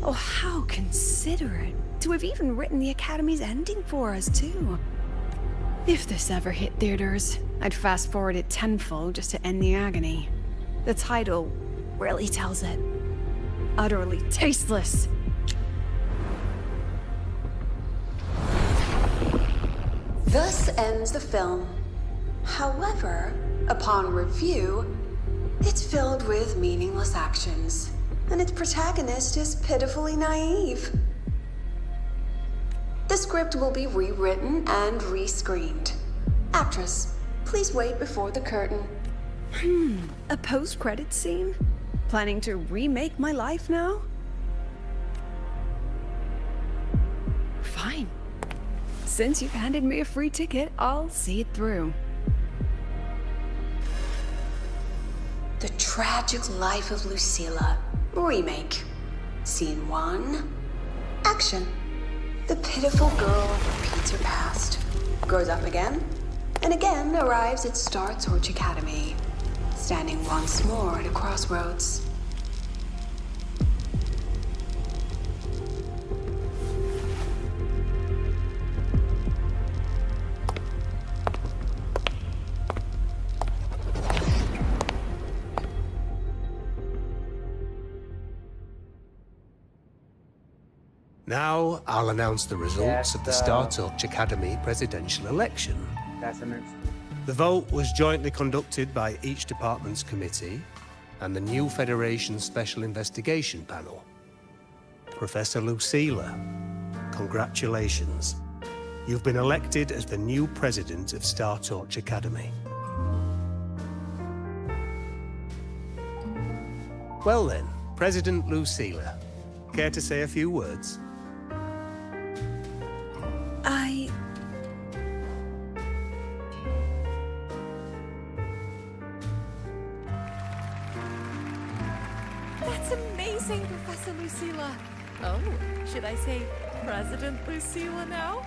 Oh, how considerate to have even written the Academy's ending for us, too. If this ever hit theaters, I'd fast forward it tenfold just to end the agony. The title really tells it. Utterly tasteless. Thus ends the film. However, upon review, it's filled with meaningless actions, and its protagonist is pitifully naive. The script will be rewritten and rescreened. Actress, please wait before the curtain. A post-credits scene? Planning to remake my life now? Fine. Since you've handed me a free ticket, I'll see it through. The Tragic Life of Lucilla. Remake. Scene 1. Action. The pitiful girl repeats her past, grows up again, and again arrives at Star Torch Academy, standing once more at a crossroads. Now, I'll announce the results of the Star Torch Academy presidential election. The vote was jointly conducted by each department's committee and the new Federation Special Investigation Panel. Professor Lucilla, congratulations. You've been elected as the new president of Star Torch Academy. Well then, President Lucilla, care to say a few words? That's amazing, Professor Lucilla. Oh, should I say President Lucilla now?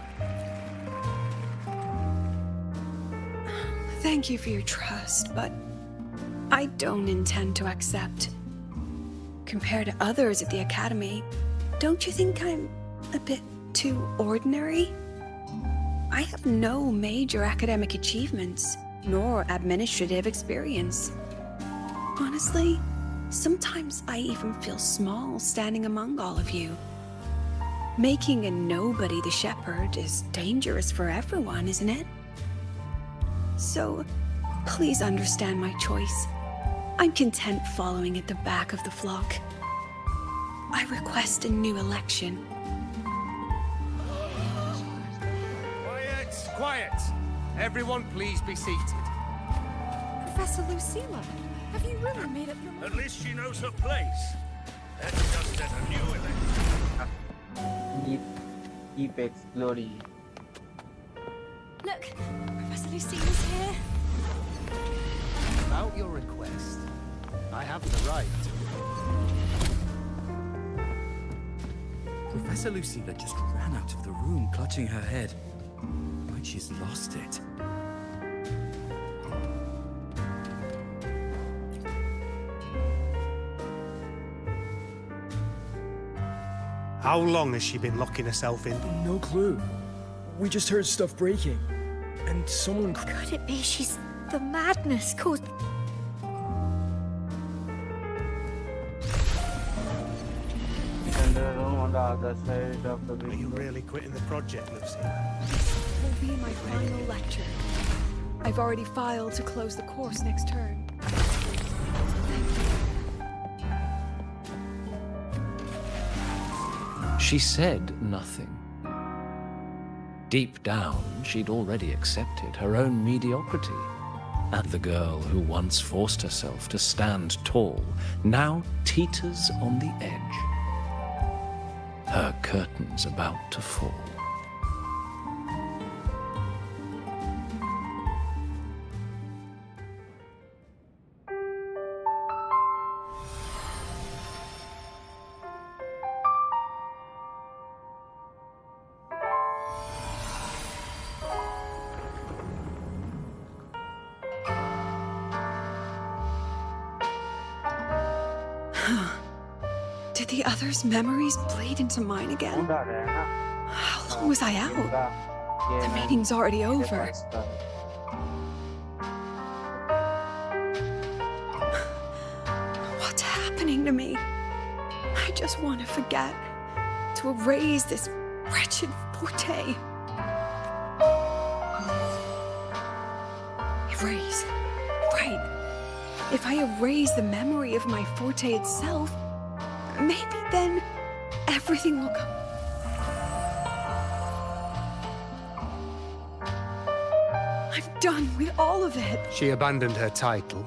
Thank you for your trust, but I don't intend to accept. Compared to others at the Academy, don't you think I'm a bit too ordinary? I have no major academic achievements, nor administrative experience. Honestly, sometimes I even feel small standing among all of you. Making a nobody the shepherd is dangerous for everyone, isn't it? So, please understand my choice. I'm content following at the back of the flock. I request a new election. Quiet! Everyone please be seated. Professor Lucilla, have you really made up your mind? At least she knows her place. Let's just set a new election. Keep exploring. Look, Professor Lucilla's here. About your request, I have the right to... Professor Lucilla just ran out of the room, clutching her head. Like she's lost it. How long has she been locking herself in? No clue. We just heard stuff breaking. And someone... Could it be she's the madness caused... Under a room. other side of the Are you really quitting the project, Lucilla? Will be my final lecture. I've already filed to close the course next term. She said nothing. Deep down, she'd already accepted her own mediocrity. And the girl who once forced herself to stand tall now teeters on the edge. Her curtain's about to fall. Did the others' memories bleed into mine again? How long was I out? The meeting's already over. What's happening to me? I just want to forget, to erase this wretched forte. Erase. Right. If I erase the memory of my forte itself, maybe then everything will come. I'm done with all of it. She abandoned her title,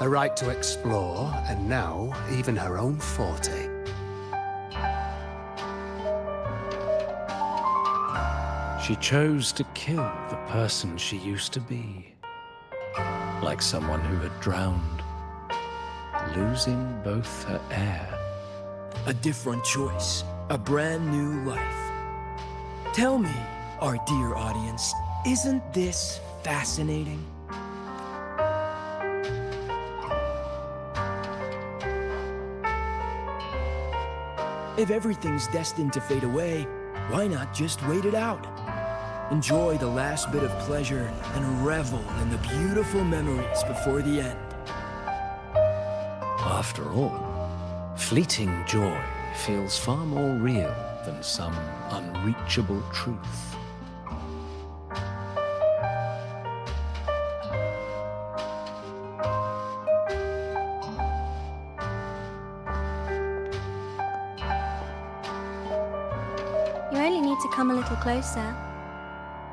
her right to explore, and now even her own forte. She chose to kill the person she used to be. Like someone who had drowned, losing both her air. A different choice, a brand new life. Tell me, our dear audience, isn't this fascinating? If everything's destined to fade away, why not just wait it out? Enjoy the last bit of pleasure and revel in the beautiful memories before the end. After all, fleeting joy feels far more real than some unreachable truth. You only need to come a little closer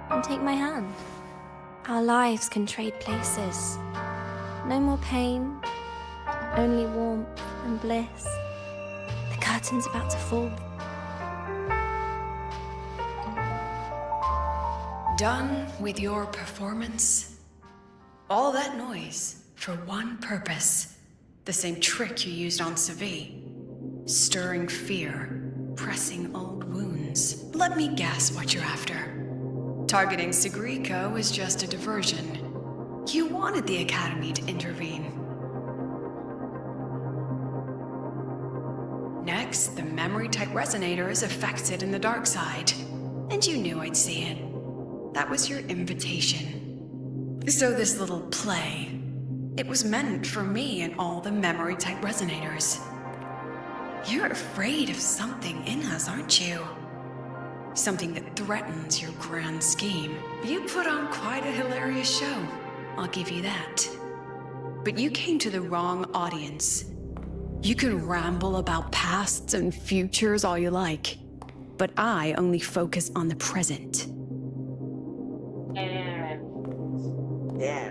and take my hand. Our lives can trade places. No more pain, only warmth and bliss. The curtain's about to fall. Done with your performance? All that noise for one purpose. The same trick you used on Savi. Stirring fear, pressing old wounds. Let me guess what you're after. Targeting Sigrika was just a diversion. You wanted the Academy to intervene. Next, the memory-type resonator is affected in the dark side. And you knew I'd see it. That was your invitation. So this little play, it was meant for me and all the memory-type resonators. You're afraid of something in us, aren't you? Something that threatens your grand scheme. You put on quite a hilarious show, I'll give you that. But you came to the wrong audience. You can ramble about pasts and futures all you like, but I only focus on the present. Yeah.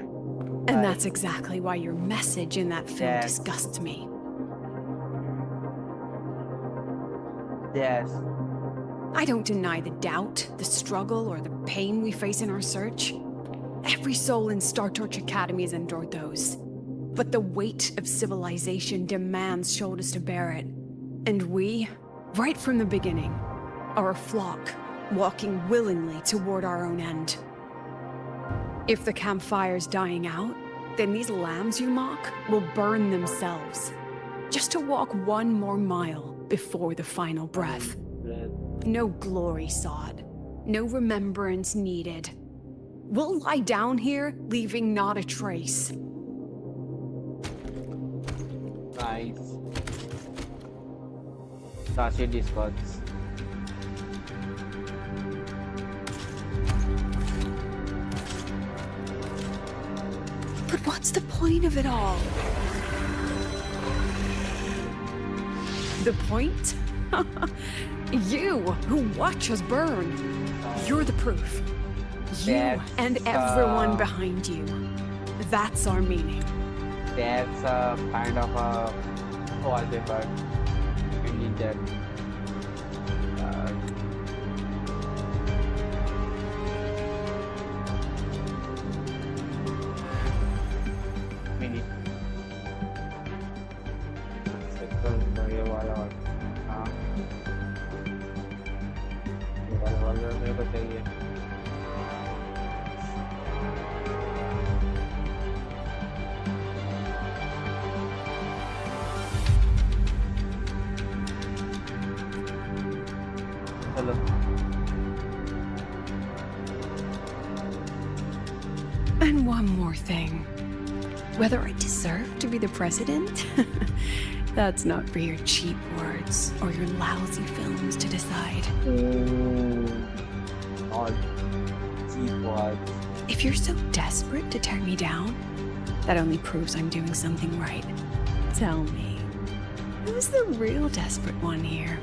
And that's exactly why your message in that film Yes. disgusts me. Yes. I don't deny the doubt, the struggle, or the pain we face in our search. Every soul in Star Torch Academy has endured those. But the weight of civilization demands shoulders to bear it. And we, right from the beginning, are a flock, walking willingly toward our own end. If the campfire's dying out, then these lambs you mock will burn themselves, just to walk one more mile before the final breath. No glory sought, no remembrance needed. We'll lie down here, leaving not a trace. Nice. Sashi Discords. But what's the point of it all? The point? You, who watch us burn. You're the proof. You and everyone behind you. That's our meaning. That's a kind of a wallpaper. We need that. Mini. ये वाला हाँ ये वाला मेरे को चाहिए चलो And one more thing. Whether I deserve to be the president? That's not for your cheap words or your lousy films to decide. Not cheap words. If you're so desperate to tear me down, that only proves I'm doing something right. Tell me, who's the real desperate one here?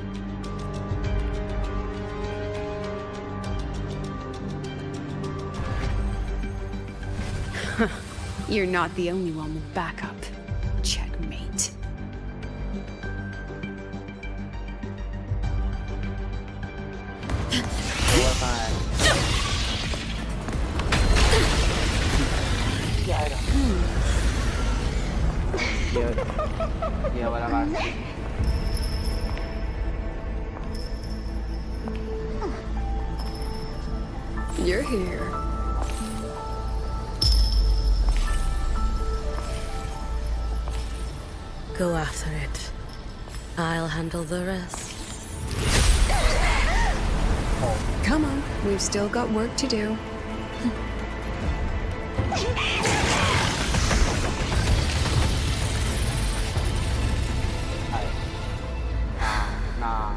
You're not the only one with backup. Checkmate. ये वाला बात You're here. Go after it. I'll handle the rest. Come on, we've still got work to do. Nah.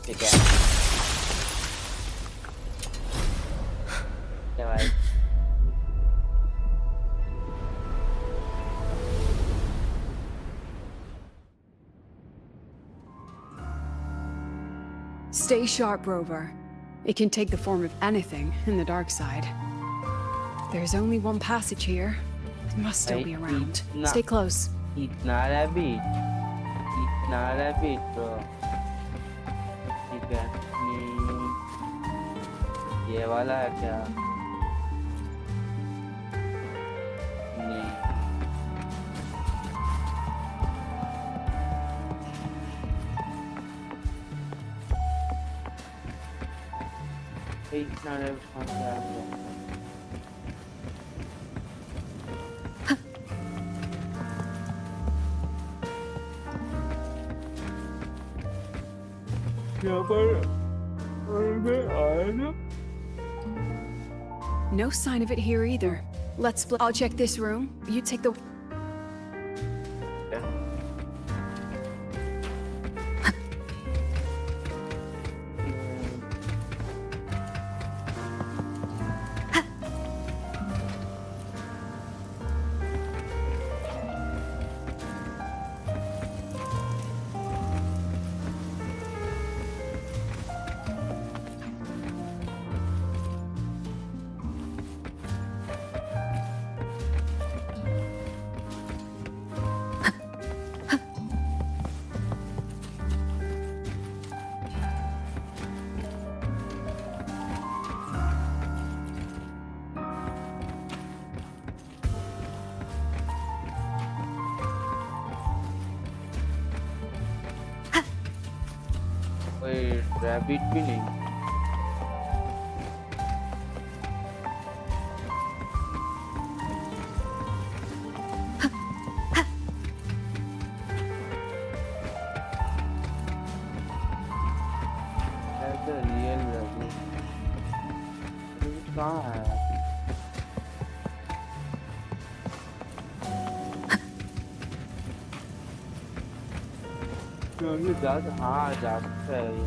ठीक है क्या भाई Stay sharp, Rover. It can take the form of anything in the dark side. There's only one passage here. It must still be around. Stay close. इतना rabbit bro ठीक है ये वाला है क्या नहीं इतना rabbit कहाँ से आ गया No sign of it here either. Let's split. I'll check this room. You take the... rabbit भी नहीं क्योंकि 10 हाँ जा सकता है ये।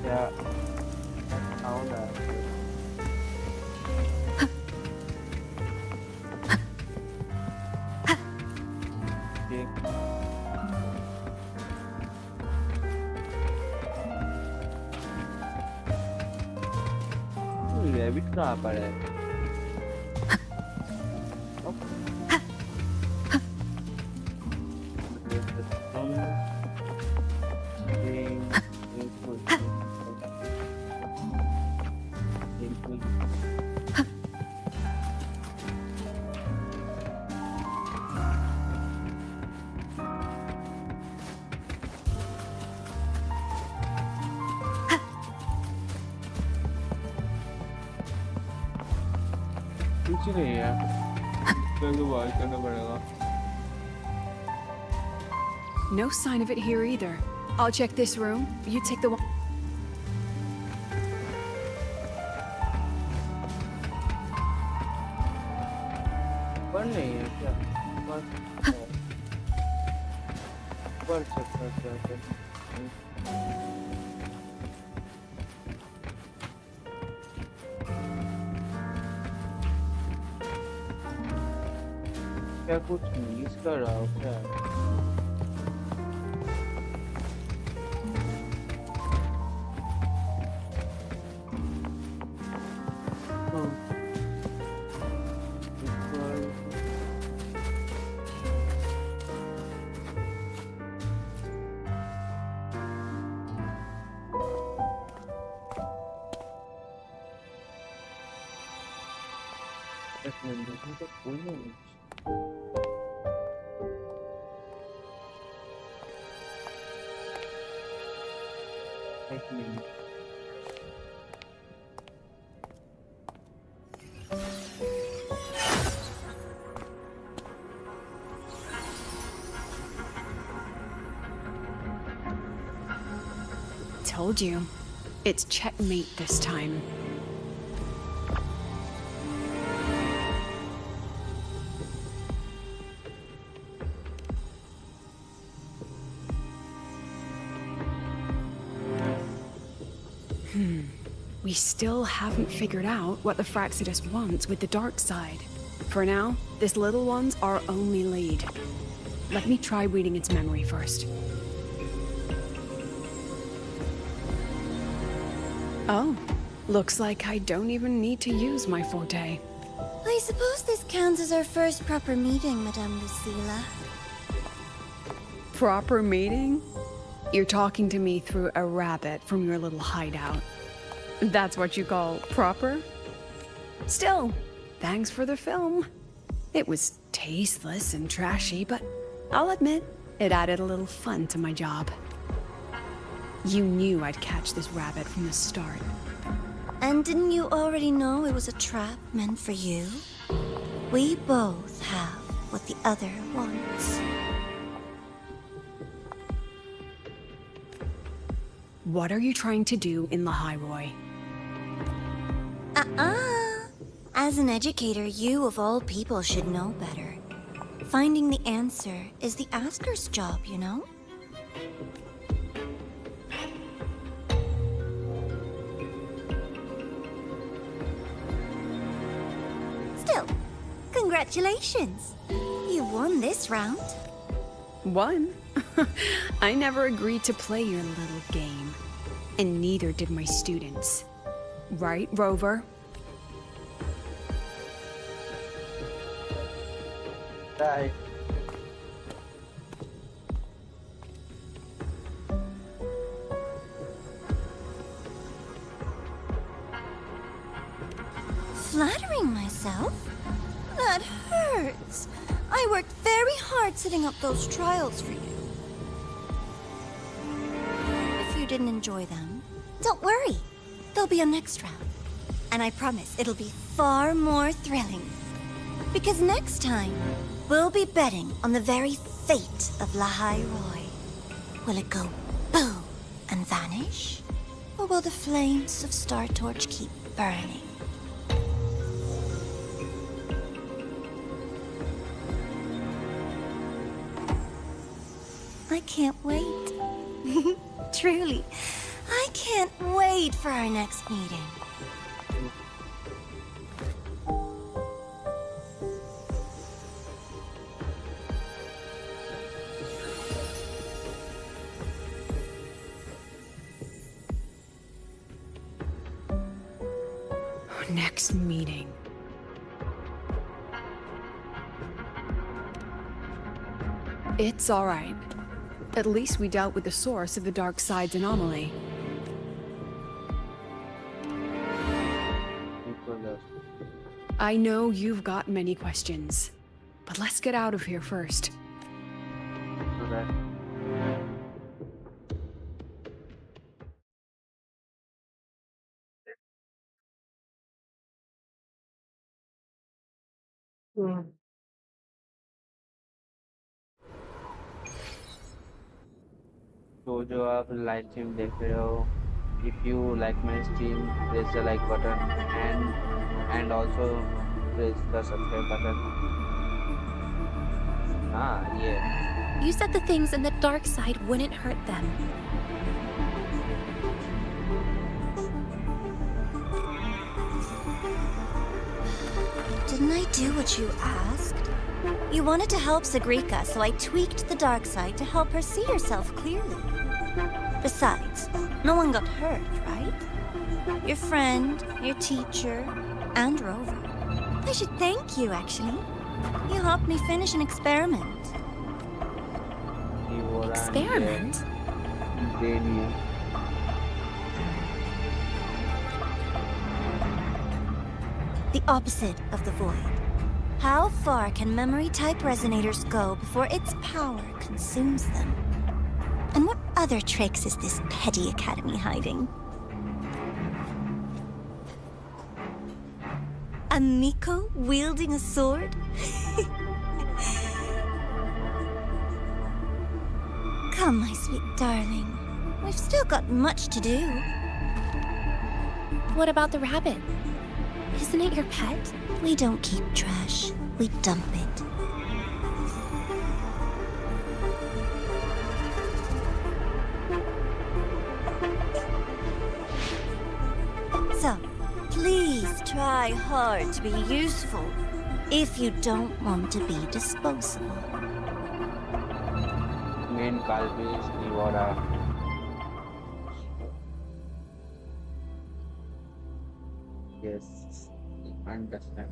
क्या sound है? रैबिट कहाँ पर है? कुछ नहीं है, तो बात करना पड़ेगा। No sign of it here either. I'll check this room. You take the one. पर नहीं है क्या? पर सकता क्या कुछ मिस कर रहा हो क्या? Told you. It's checkmate this time. We still haven't figured out what the Fraxidus wants with the dark side. For now, this little one's our only lead. Let me try reading its memory first. Oh, looks like I don't even need to use my forte. I suppose this counts as our first proper meeting, Madame Lucilla. Proper meeting? You're talking to me through a rabbit from your little hideout. That's what you call proper? Still, thanks for the film. It was tasteless and trashy, but I'll admit, it added a little fun to my job. You knew I'd catch this rabbit from the start. And didn't you already know it was a trap meant for you? We both have what the other wants. What are you trying to do in Lahai Roi? As an educator, you of all people should know better. Finding the answer is the asker's job, you know? Still, congratulations! You won this round. Won? I never agreed to play your little game. And neither did my students. Right, Rover? Right. Flattering myself? That hurts. I worked very hard setting up those trials for you. If you didn't enjoy them, don't worry. There'll be a next round. And I promise it'll be far more thrilling. Because next time, we'll be betting on the very fate of Lahai Roi. Will it go boom and vanish? Or will the flames of Star Torch keep burning? I can't wait. Truly, I can't wait for our next meeting. Next meeting. It's all right. At least we dealt with the source of the dark side's anomaly. I know you've got many questions, but let's get out of here first. Okay. तो जो आप live stream देख रहे हो, if you like my stream, press the like button and also press the subscribe button. Yeah. You said the things in the dark side wouldn't hurt them. Didn't I do what you asked? You wanted to help Sigrika, so I tweaked the dark side to help her see herself clearly. Besides, no one got hurt, right? Your friend, your teacher, and Rover. I should thank you, actually. You helped me finish an experiment. Experiment? The opposite of the void. How far can memory-type resonators go before its power consumes them? And what other tricks is this petty academy hiding? A Miko wielding a sword? Come, my sweet darling. We've still got much to do. What about the rabbit? Isn't it your pet? We don't keep trash. We dump it. So, please try hard to be useful if you don't want to be disposable. Main culprit is Ivora. Yes, understand.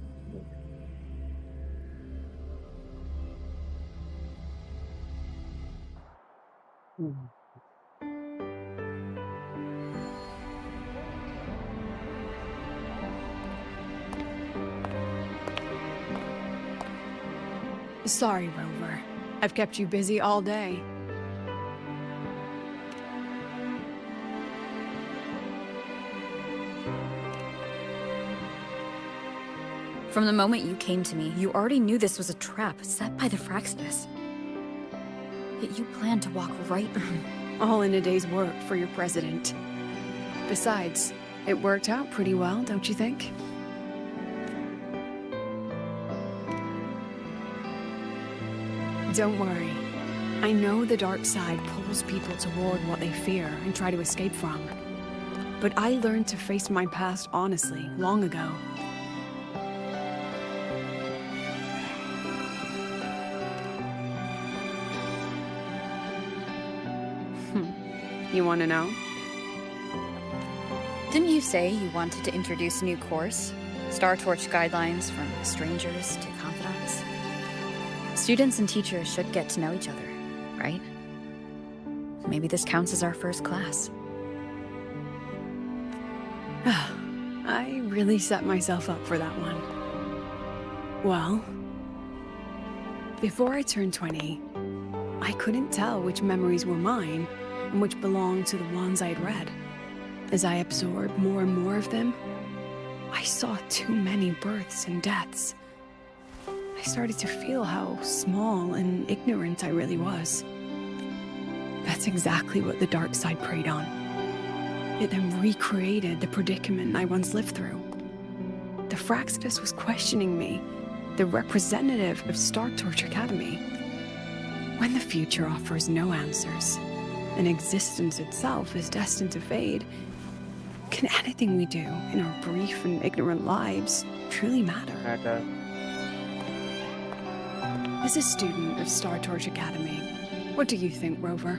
Sorry, Rover. I've kept you busy all day. From the moment you came to me, you already knew this was a trap set by the Fraxinus. Yet you planned to walk right... All in a day's work for your president. Besides, it worked out pretty well, don't you think? Don't worry. I know the dark side pulls people toward what they fear and try to escape from. But I learned to face my past honestly long ago. You want to know? Didn't you say you wanted to introduce a new course? Star Torch guidelines from strangers to confidants? Students and teachers should get to know each other, right? Maybe this counts as our first class. I really set myself up for that one. Well, before I turned 20, I couldn't tell which memories were mine and which belonged to the ones I'd read. As I absorbed more and more of them, I saw too many births and deaths. I started to feel how small and ignorant I really was. That's exactly what the dark side preyed on. It then recreated the predicament I once lived through. The Fraxidus was questioning me, the representative of Star Torch Academy. When the future offers no answers, and existence itself is destined to fade, can anything we do in our brief and ignorant lives truly matter? As a student of Star Torch Academy, what do you think, Rover?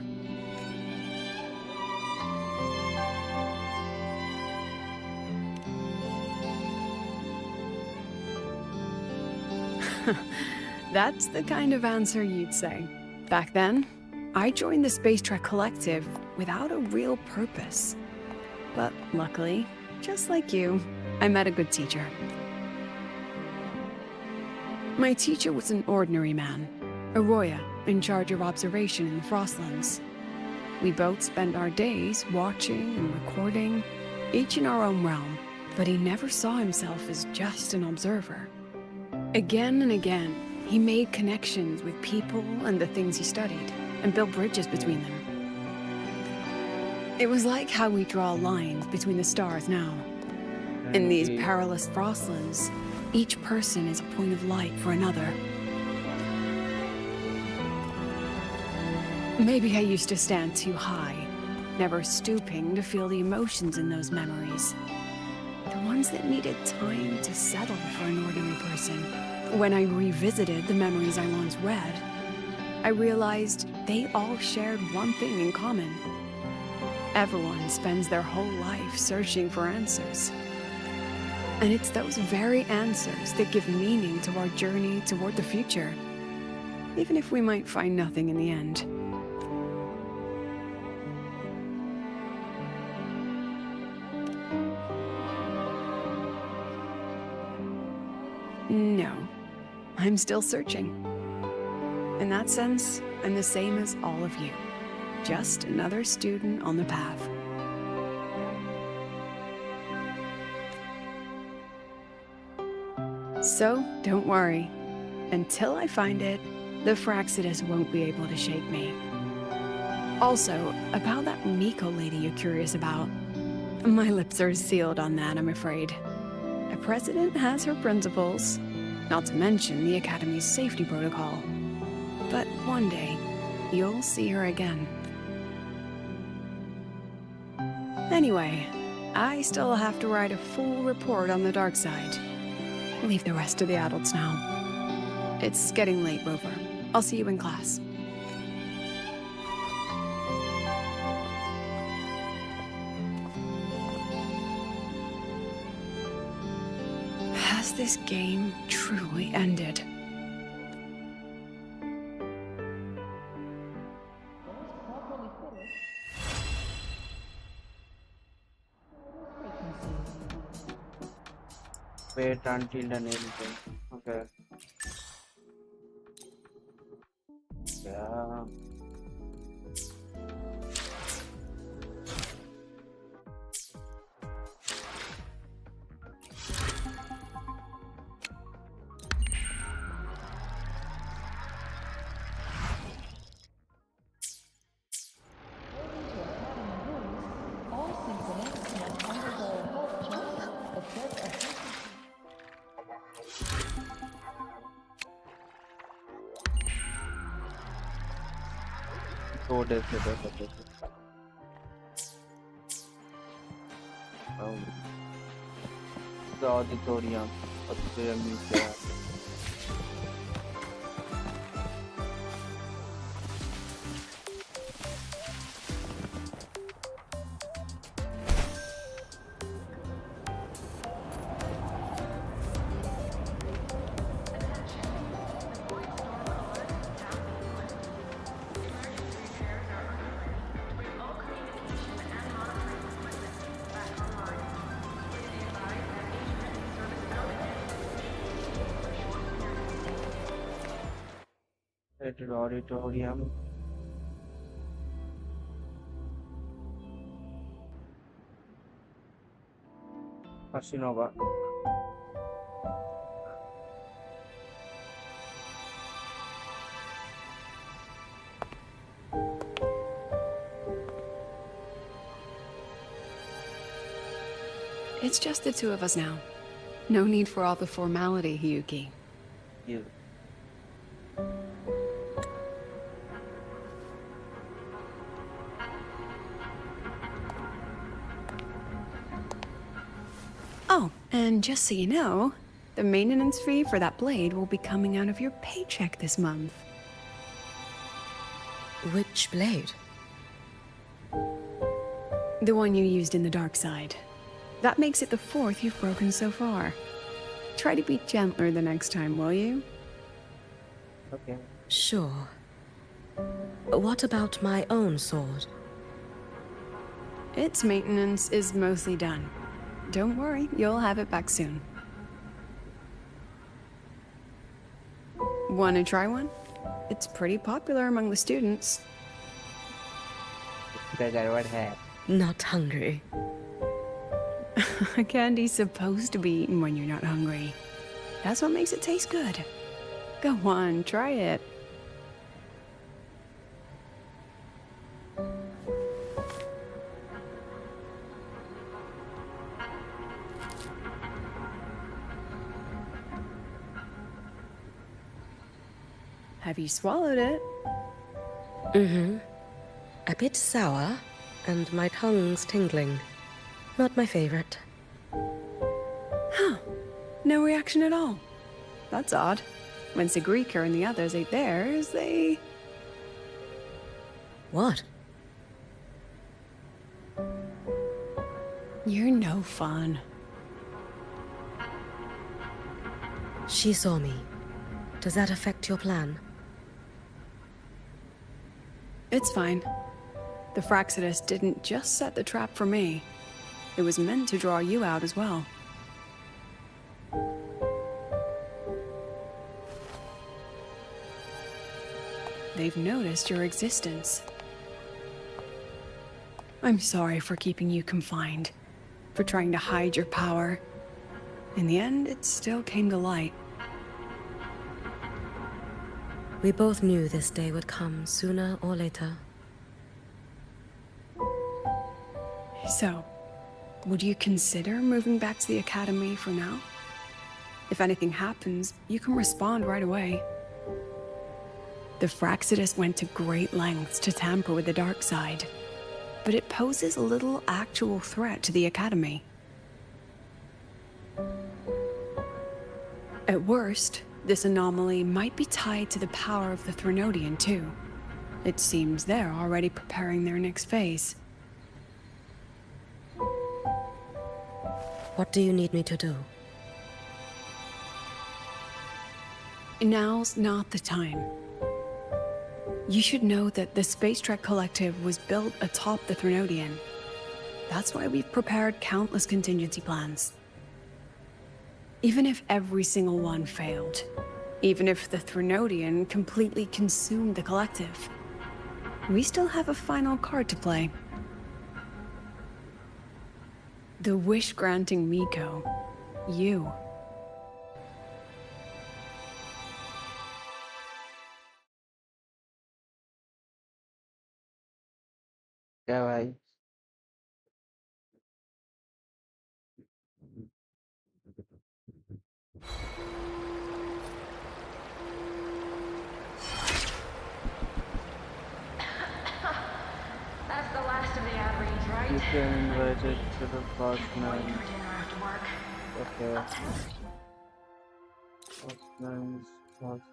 That's the kind of answer you'd say. Back then, I joined the Space Trek Collective without a real purpose. But luckily, just like you, I met a good teacher. My teacher was an ordinary man, a Roya in charge of observation in the Frostlands. We both spent our days watching and recording, each in our own realm, but he never saw himself as just an observer. Again and again, he made connections with people and the things he studied, and built bridges between them. It was like how we draw lines between the stars now. In these perilous Frostlands, each person is a point of light for another. Maybe I used to stand too high, never stooping to feel the emotions in those memories. The ones that needed time to settle for an ordinary person. When I revisited the memories I once read, I realized they all shared one thing in common. Everyone spends their whole life searching for answers. And it's those very answers that give meaning to our journey toward the future, even if we might find nothing in the end. No, I'm still searching. In that sense, I'm the same as all of you. Just another student on the path. So, don't worry. Until I find it, the Fraxidus won't be able to shake me. Also, about that Miko lady you're curious about. My lips are sealed on that, I'm afraid. A president has her principles, not to mention the Academy's safety protocol. But one day, you'll see her again. Anyway, I still have to write a full report on the dark side. Leave the rest to the adults now. It's getting late, Rover. I'll see you in class. Has this game truly ended? Wait until the name change. Okay. Yeah. So definitely. The auditorium is there. At the auditorium. Asinova. It's just the two of us now. No need for all the formality, Hyuki. You. Oh, and just so you know, the maintenance fee for that blade will be coming out of your paycheck this month. Which blade? The one you used in the dark side. That makes it the 4th you've broken so far. Try to be gentler the next time, will you? Okay. Sure. What about my own sword? Its maintenance is mostly done. Don't worry, you'll have it back soon. Wanna try one? It's pretty popular among the students. Not hungry. Candy's supposed to be eaten when you're not hungry. That's what makes it taste good. Go on, try it. Have you swallowed it? Mm-hmm. A bit sour, and my tongue's tingling. Not my favorite. Huh. No reaction at all. That's odd. When Sigrika and the others ate theirs, they... What? You're no fun. She saw me. Does that affect your plan? It's fine. The Fraxidus didn't just set the trap for me. It was meant to draw you out as well. They've noticed your existence. I'm sorry for keeping you confined, for trying to hide your power. In the end, it still came to light. We both knew this day would come sooner or later. So, would you consider moving back to the academy for now? If anything happens, you can respond right away. The Fraxidus went to great lengths to tamper with the dark side, but it poses a little actual threat to the academy. At worst, this anomaly might be tied to the power of the Threnodian too. It seems they're already preparing their next phase. What do you need me to do? Now's not the time. You should know that the Space Trek Collective was built atop the Threnodian. That's why we've prepared countless contingency plans. Even if every single one failed, even if the Threnodian completely consumed the Collective, we still have a final card to play. The wish-granting Miko. You. क्या भाई That's the last of the ad reads, right? You can invite it to the first Waiting night. for dinner after work. Okay. First night. First.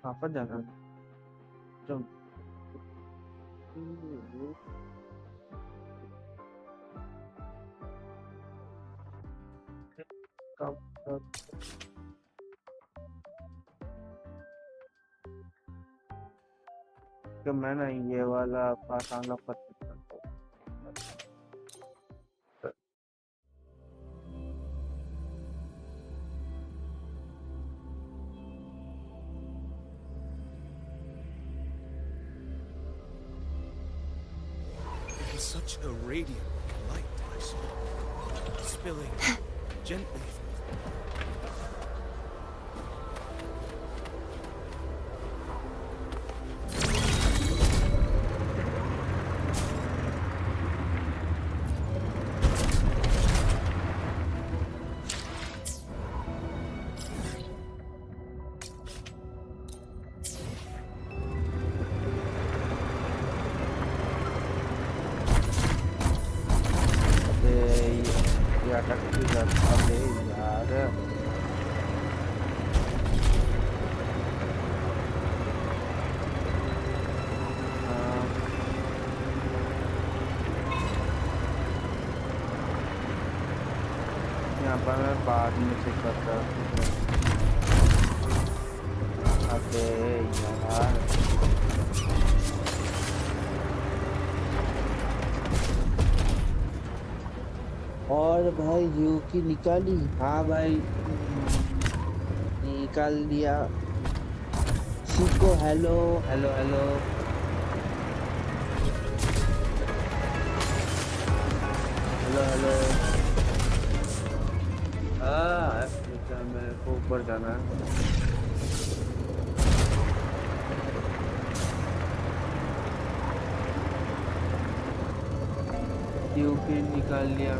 कहाँ पर जाना है? Jump. Come, come. कि मैं ना ये वाला पासांग पत्थर करता हूँ It was such a radiant light I saw, spilling gently. अबे यार यहाँ पर मैं बाद में चेक करता हूँ अबे यार और भाई यू की निकाली हाँ भाई निकाल दिया Shikoh hello hello hello hello hello मेरे को ऊपर जाना है यूपी निकाल लिया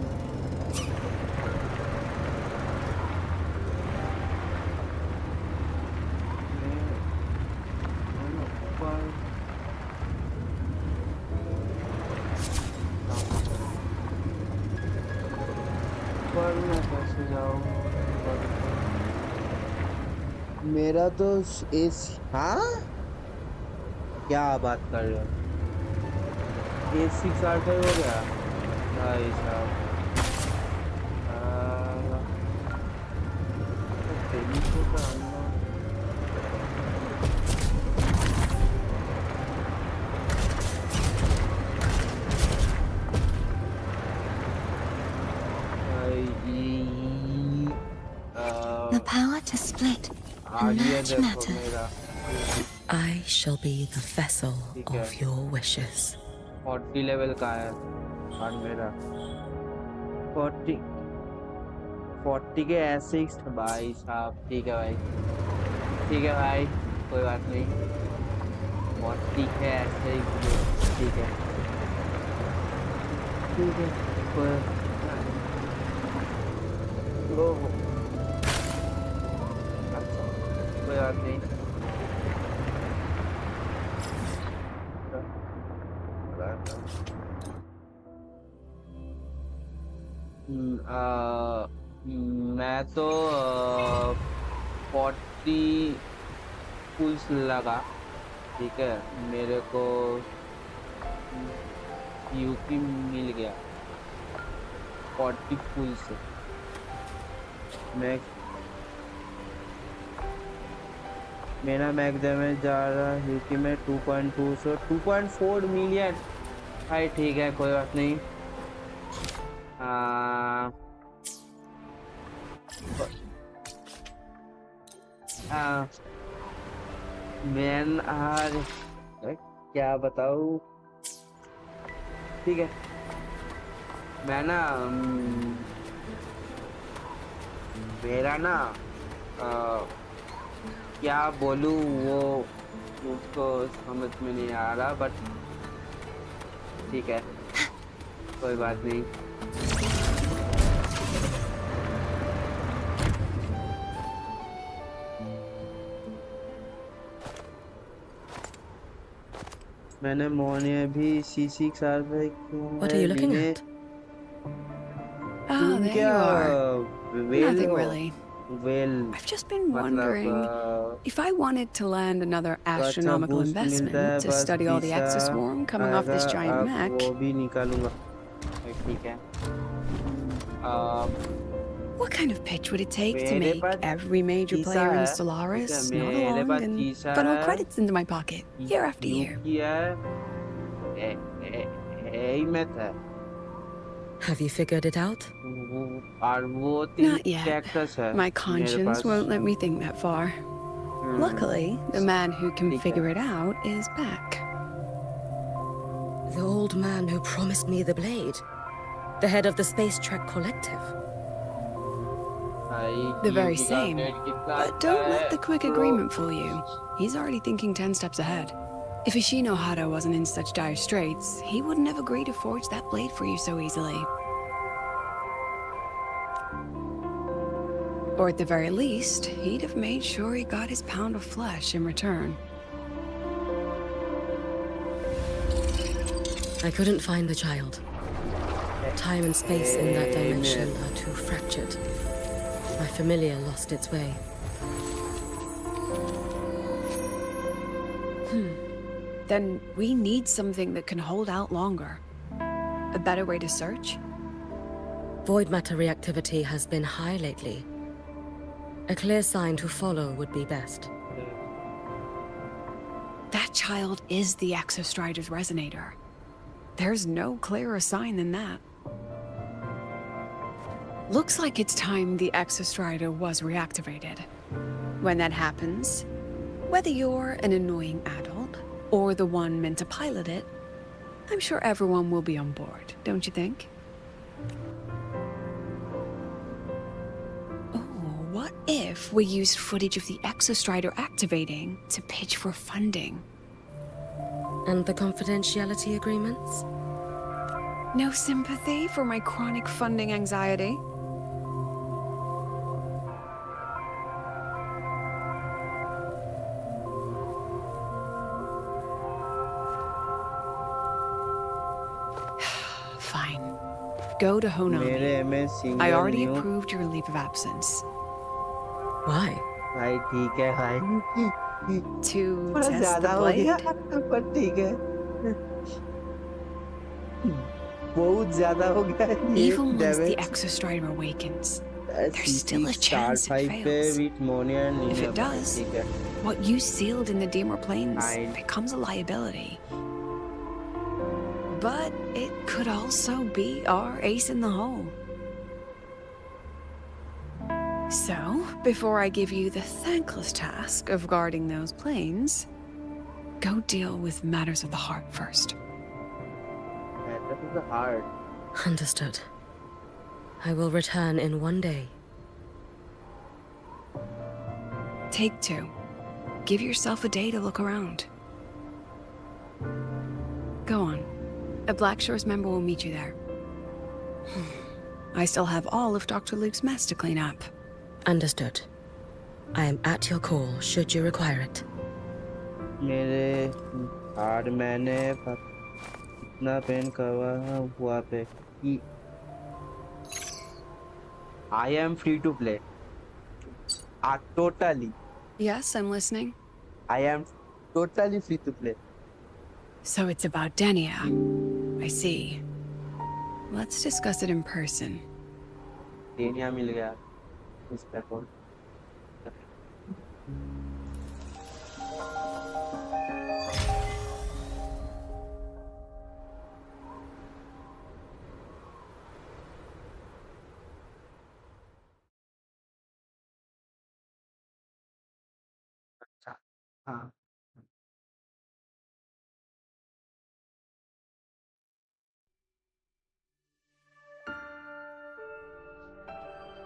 मेरा तो एस हाँ क्या बात कर रहे हो A6 8 हो गया भाई साहब The power to split and merge matter. I shall be the vessel of your wishes. 40 level का है और मेरा 40 के ऐसे ही भाई साहब ठीक है भाई कोई बात नहीं 40 के ऐसे ही ठीक है कोई बात नहीं मैं तो 40 पुल्स लगा ठीक है मेरे को यूपी मिल गया 40 पुल्स मेरा मैक्स डैमेज जा रहा है यूपी में 2.2 सो 2.4 मिलियन भाई ठीक है कोई बात नहीं मैन आज क्या बताऊँ ठीक है मैं ना मेरा ना क्या बोलूँ वो उसको समझ में नहीं आ रहा बट ठीक है कोई बात नहीं मैंने मोने भी C6 पे What are you looking at? Ah, there you are. Nothing Well, really. I've just been wondering if I wanted to land another astronomical investment to study all the exoswarm coming off this giant mech. वो भी निकालूंगा ठीक है What kind of pitch would it take to make every major player in Solaris nod along and funnel credits into my pocket year after year? Have you figured it out? Not yet. My conscience won't let me think that far. Luckily, the man who can figure it out is back. The old man who promised me the blade. The head of the Space Trek Collective. The very same. But don't let the quick agreement fool you. He's already thinking 10 steps ahead. If Ishino Hado wasn't in such dire straits, he wouldn't have agreed to forge that blade for you so easily. Or at the very least, he'd have made sure he got his pound of flesh in return. I couldn't find the child. Time and space in that dimension are too fractured. My familiar lost its way. Then we need something that can hold out longer. A better way to search? Void matter reactivity has been high lately. A clear sign to follow would be best. That child is the Exostrider's resonator. There's no clearer sign than that. Looks like it's time the Exostrider was reactivated. When that happens, whether you're an annoying adult or the one meant to pilot it, I'm sure everyone will be on board, don't you think? Oh, what if we used footage of the Exostrider activating to pitch for funding? And the confidentiality agreements? No sympathy for my chronic funding anxiety? Fine. Go to Honami. I already approved your leave of absence. Why? To test the blade? Even once the Exostrider awakens, there's still a chance it fails. If it does, what you sealed in the Dimmer Plains becomes a liability. But it could also be our ace in the hole. So, before I give you the thankless task of guarding those planes, go deal with matters of the heart first. Matters of the heart. Understood. I will return in one day. Take 2. Give yourself a day to look around. Go on. A Black Shores member will meet you there. I still have all of Dr. Luke's mess to clean up. Understood. I am at your call should you require it. मेरे hard मैंने इतना pen करवा हुआ पे कि I am free to play. Totally. Yes, I'm listening. I am totally free to play. So it's about Denia. I see. Let's discuss it in person. Denia मिल गया इस पे कौन हाँ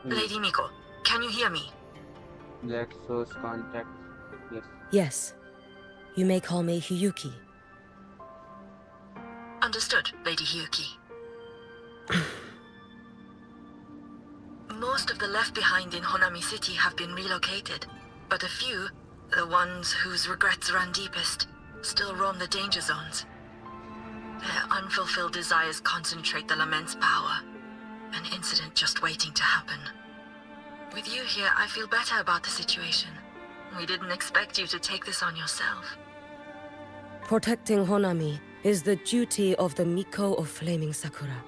Lady Miko, can you hear me? Let's source contact. Yes. Yes. You may call me Hiyuki. Understood, Lady Hiyuki. Most of the left behind in Honami City have been relocated, but a few, the ones whose regrets run deepest, still roam the danger zones. Their unfulfilled desires concentrate the Lament's power. An incident just waiting to happen. With you here, I feel better about the situation. We didn't expect you to take this on yourself. Protecting Honami is the duty of the Miko of Flaming Sakura.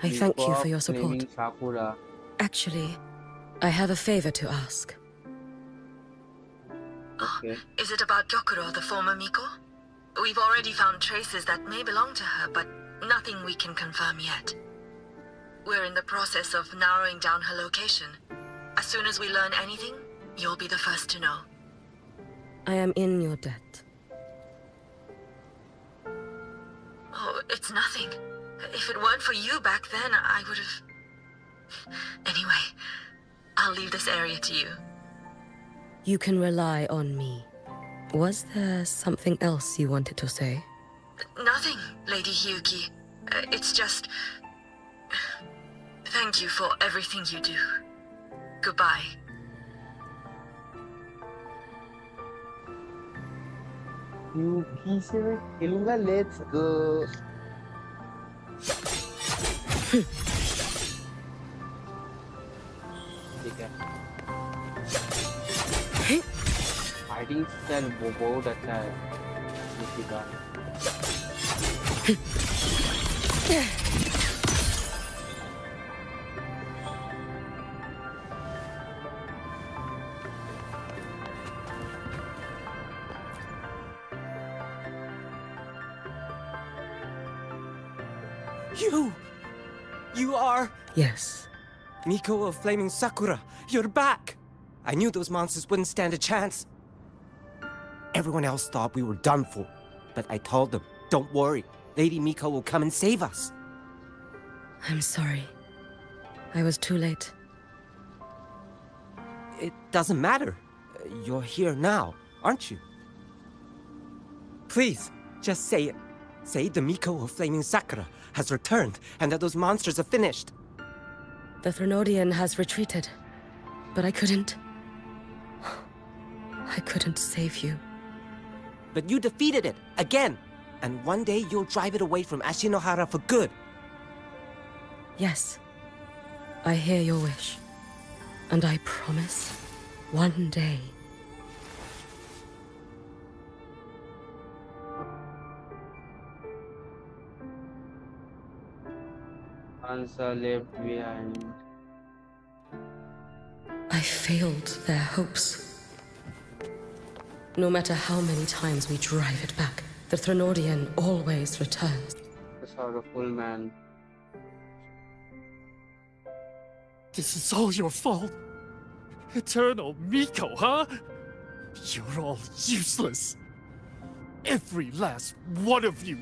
I thank you for your support. Actually, I have a favor to ask. Okay. Is it about Gyokuro, the former Miko? We've already found traces that may belong to her, but nothing we can confirm yet. We're in the process of narrowing down her location. As soon as we learn anything, you'll be the first to know. I am in your debt. Oh, it's nothing. If it weren't for you back then, I would have... Anyway, I'll leave this area to you. You can rely on me. Was there something else you wanted to say? Nothing, Lady Hiyuki. It's just... Thank you for everything you do. Goodbye. You piece of खेलूंगा. Let's go. ठीक है fighting style बहुत अच्छा है इसी का You are... Yes. Miko of Flaming Sakura, you're back! I knew those monsters wouldn't stand a chance. Everyone else thought we were done for, but I told them, don't worry, Lady Miko will come and save us. I'm sorry. I was too late. It doesn't matter. You're here now, aren't you? Please, just say it. Say the Miko of Flaming Sakura has returned and that those monsters are finished. The Threnodian has retreated, but I couldn't save you. But you defeated it, again! And one day you'll drive it away from Ashinohara for good. Yes, I hear your wish. And I promise, one day... Answer left behind. I failed their hopes. No matter how many times we drive it back, the Threnodian always returns. The sorrowful man. This is all your fault. Eternal Miko, huh? You're all useless. Every last one of you.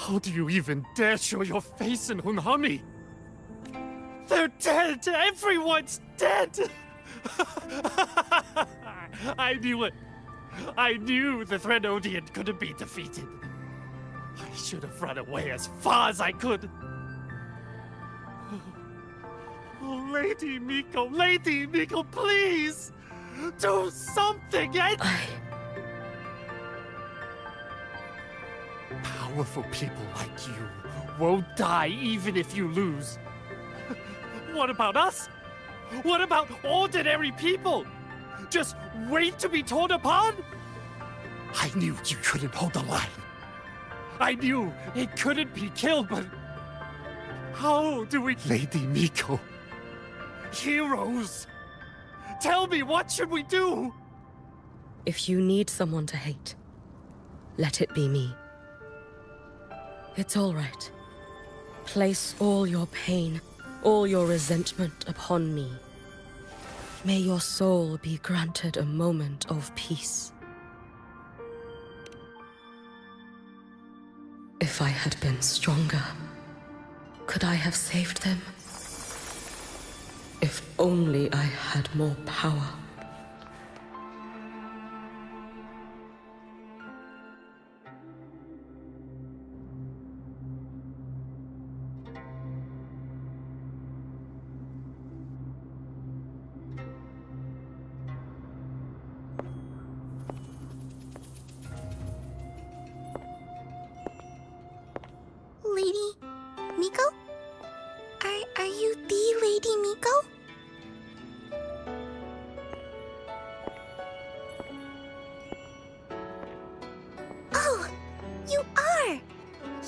How do you even dare show your face in Hunhami? They're dead! Everyone's dead! I knew it! I knew the Threnodian couldn't be defeated. I should have run away as far as I could. Oh, Lady Miko, please! Do something! Powerful people like you won't die even if you lose. What about us? What about ordinary people? Just wait to be torn apart? I knew you couldn't hold the line. I knew it couldn't be killed, but how do we... Lady Miko, heroes, tell me, what should we do? If you need someone to hate, let it be me. It's all right. Place all your pain, all your resentment upon me. May your soul be granted a moment of peace. If I had been stronger, could I have saved them? If only I had more power. Lady Miko? Are you the Lady Miko? Oh, you are!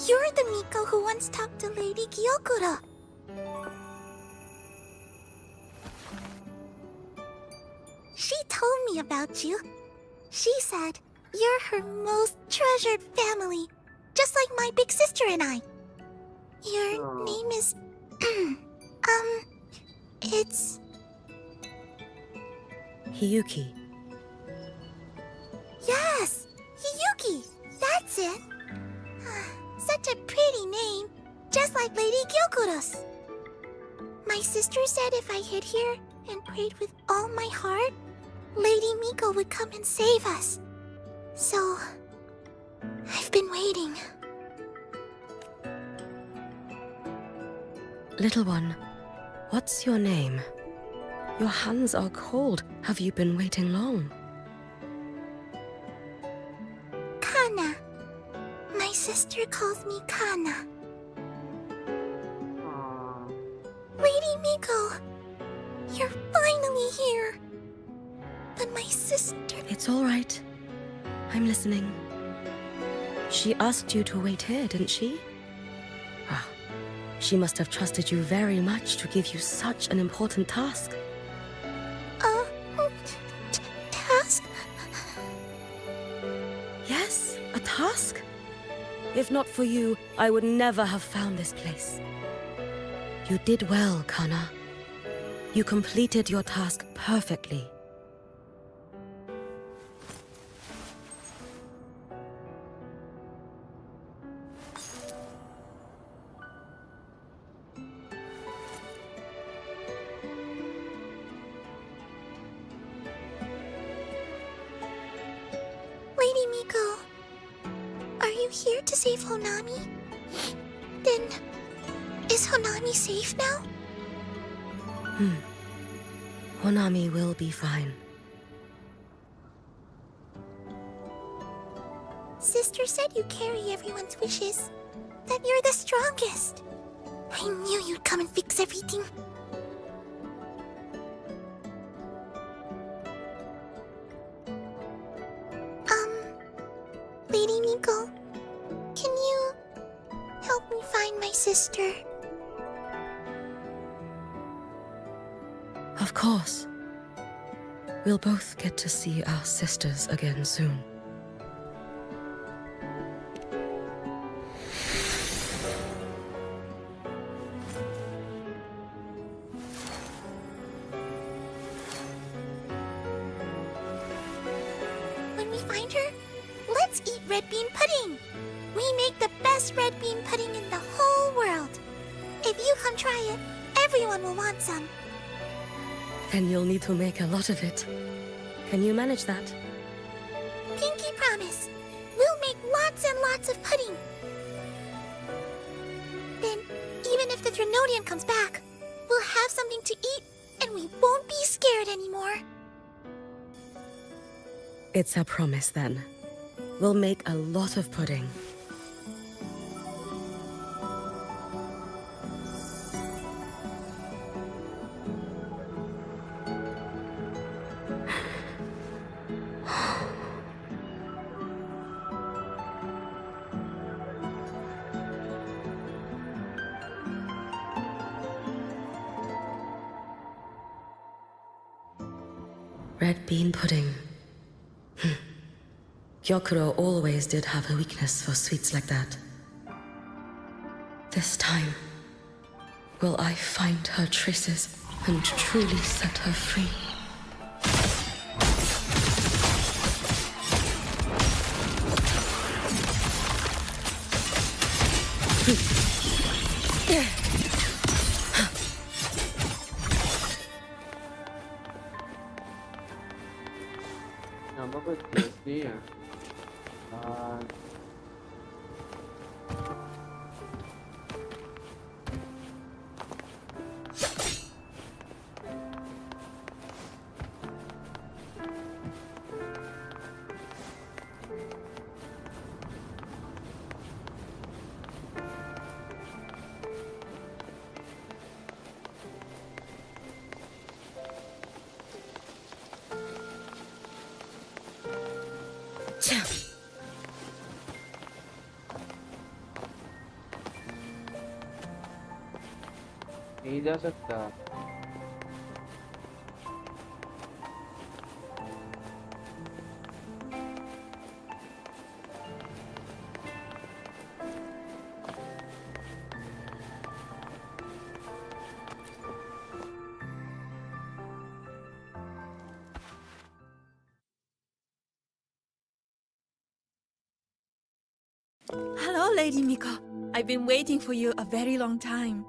You're the Miko who once talked to Lady Gyokura. She told me about you. She said you're her most treasured family, just like my big sister and I. Your name is... it's... Hiyuki. Yes! Hiyuki! That's it! Such a pretty name, just like Lady Gyokura's. My sister said if I hid here and prayed with all my heart, Lady Miko would come and save us. So... I've been waiting. Little one, what's your name? Your hands are cold. Have you been waiting long? Kana. sister calls me Kana. Lady Miko, you're finally here. But my sister... It's all right. I'm listening. She asked you to wait here, didn't she? Ah, she must have trusted you very much to give you such an important task. Task? Yes, a task. If not for you, I would never have found this place. You did well, Kana. You completed your task perfectly. Lady Miko, are you here to save Honami? Then, is Honami safe now? Honami will be fine. Sister said you carry everyone's wishes. That you're the strongest. I knew you'd come and fix everything. Lady Miko, can you help me find my sister? Of course. We'll both get to see our sisters again soon. When we find her, let's eat red bean pudding. We make the best red bean pudding in the whole world. If you come try it, everyone will want some. Then you'll need to make a lot of it. Can you manage that? Pinky promise. We'll make lots and lots of pudding. Then, even if the Drenodian comes back, we'll have something to eat and we won't be scared anymore. It's a promise then. We'll make a lot of pudding. Red bean pudding. Gyokuro always did have a weakness for sweets like that. This time, will I find her traces and truly set her free? Nama apa ni ya? नहीं जा सकता. Hello, Lady Miko. I've been waiting for you a very long time.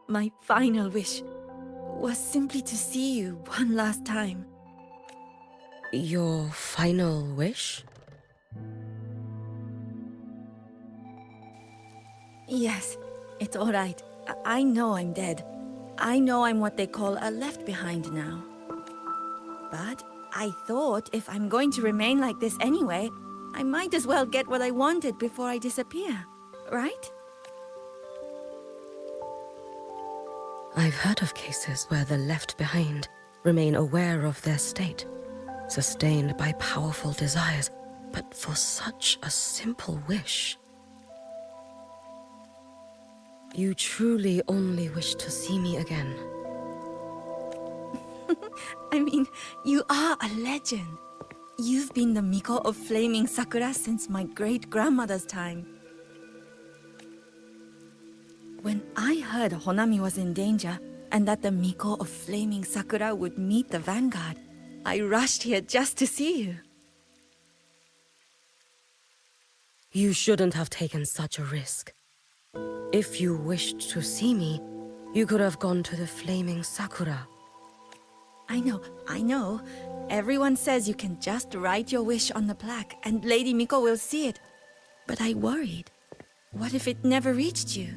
My final wish was simply to see you one last time. Your final wish? Yes, it's all right. I know I'm dead. I know I'm what they call a left behind now. But I thought if I'm going to remain like this anyway, I might as well get what I wanted before I disappear, right? I've heard of cases where the left behind remain aware of their state, sustained by powerful desires, but for such a simple wish. You truly only wish to see me again. I mean, you are a legend. You've been the Miko of Flaming Sakura since my great-grandmother's time. When I heard Honami was in danger, and that the Miko of Flaming Sakura would meet the Vanguard, I rushed here just to see you. You shouldn't have taken such a risk. If you wished to see me, you could have gone to the Flaming Sakura. I know. Everyone says you can just write your wish on the plaque and Lady Miko will see it. But I worried. What if it never reached you?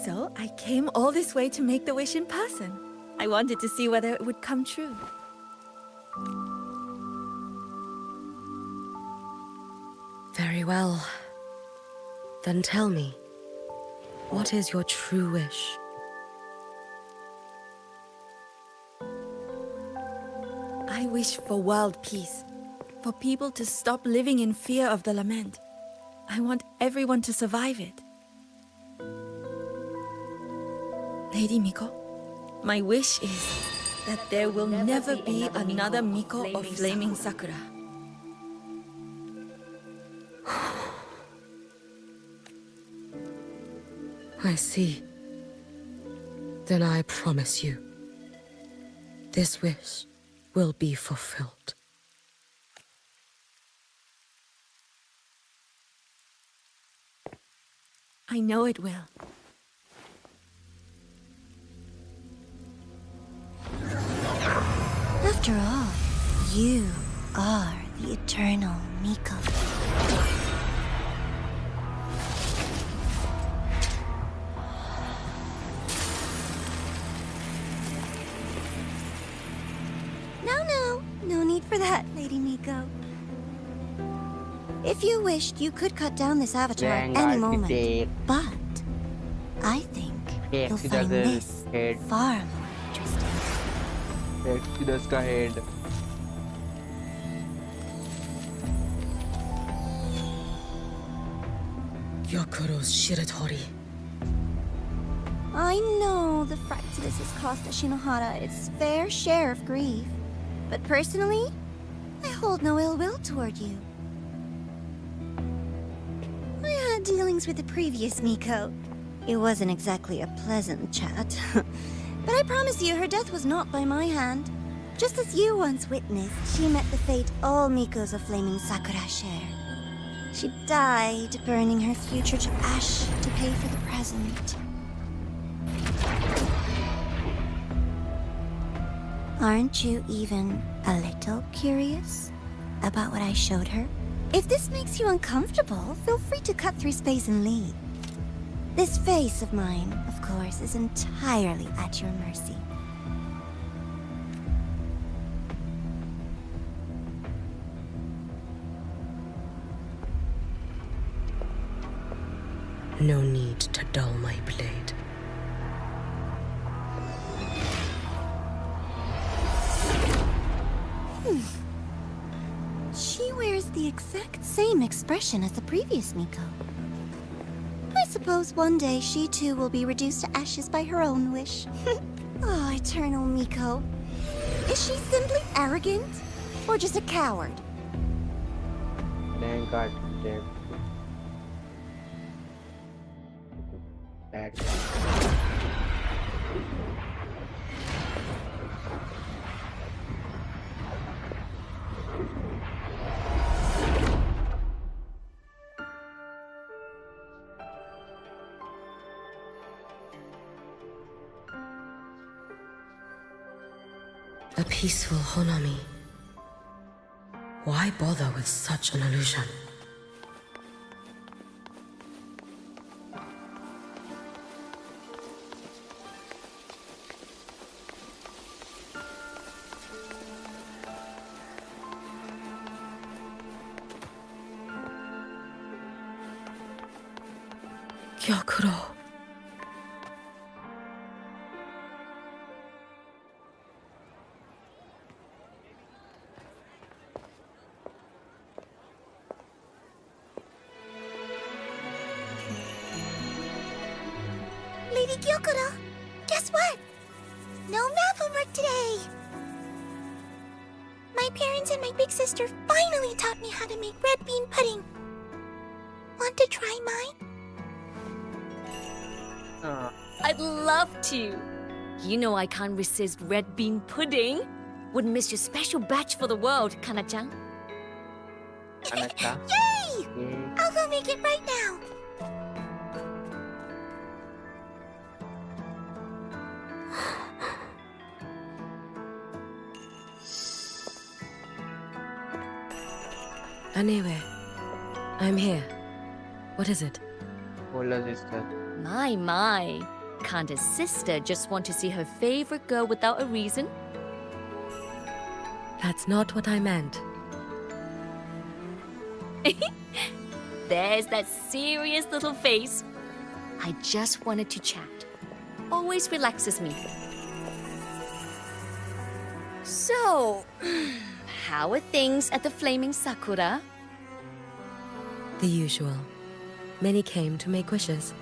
So I came all this way to make the wish in person. I wanted to see whether it would come true. Very well. Then tell me, what is your true wish? I wish for world peace. For people to stop living in fear of the lament. I want everyone to survive it. Lady Miko, my wish is that there will never be another Miko of Flaming Sakura. I see. Then I promise you, this wish will be fulfilled. I know it will. After all, you are the eternal Miko. No need for that, Lady Miko. If you wished, you could cut down this avatar at any moment. But I think you'll find this far more interesting. Exodus ka head. Yokuro's Shiratori. I know the fright to this has cost Ashinohara its fair share of grief. But personally, I hold no ill will toward you. I had dealings with the previous Miko. It wasn't exactly a pleasant chat. But I promise you, her death was not by my hand. Just as you once witnessed, she met the fate all Mikos of Flaming Sakura share. She died, burning her future to ash to pay for the present. Aren't you even a little curious about what I showed her? If this makes you uncomfortable, feel free to cut through space and leave. This face of mine, of course, is entirely at your mercy. No need to dull my blade. She wears the exact same expression as the previous Miko. I suppose one day she too will be reduced to ashes by her own wish. Oh, eternal Miko. Is she simply arrogant? Or just a coward? Thank God. Bad. A peaceful Honami. Why bother with such an illusion? Gyokuro. Lady Gyokuro, guess what? No math homework today! My parents and my big sister finally taught me how to make red bean pudding. Want to try mine? I'd love to. You know I can't resist red bean pudding. Wouldn't miss your special batch for the world, Kana-chan. Yay! I'll go make it right now. Anyway, I'm here. What is it? Older sister. My. Can't a sister just want to see her favorite girl without a reason? That's not what I meant. There's that serious little face. I just wanted to chat. Always relaxes me. So, how are things at the Flaming Sakura? The usual. Many came to make wishes.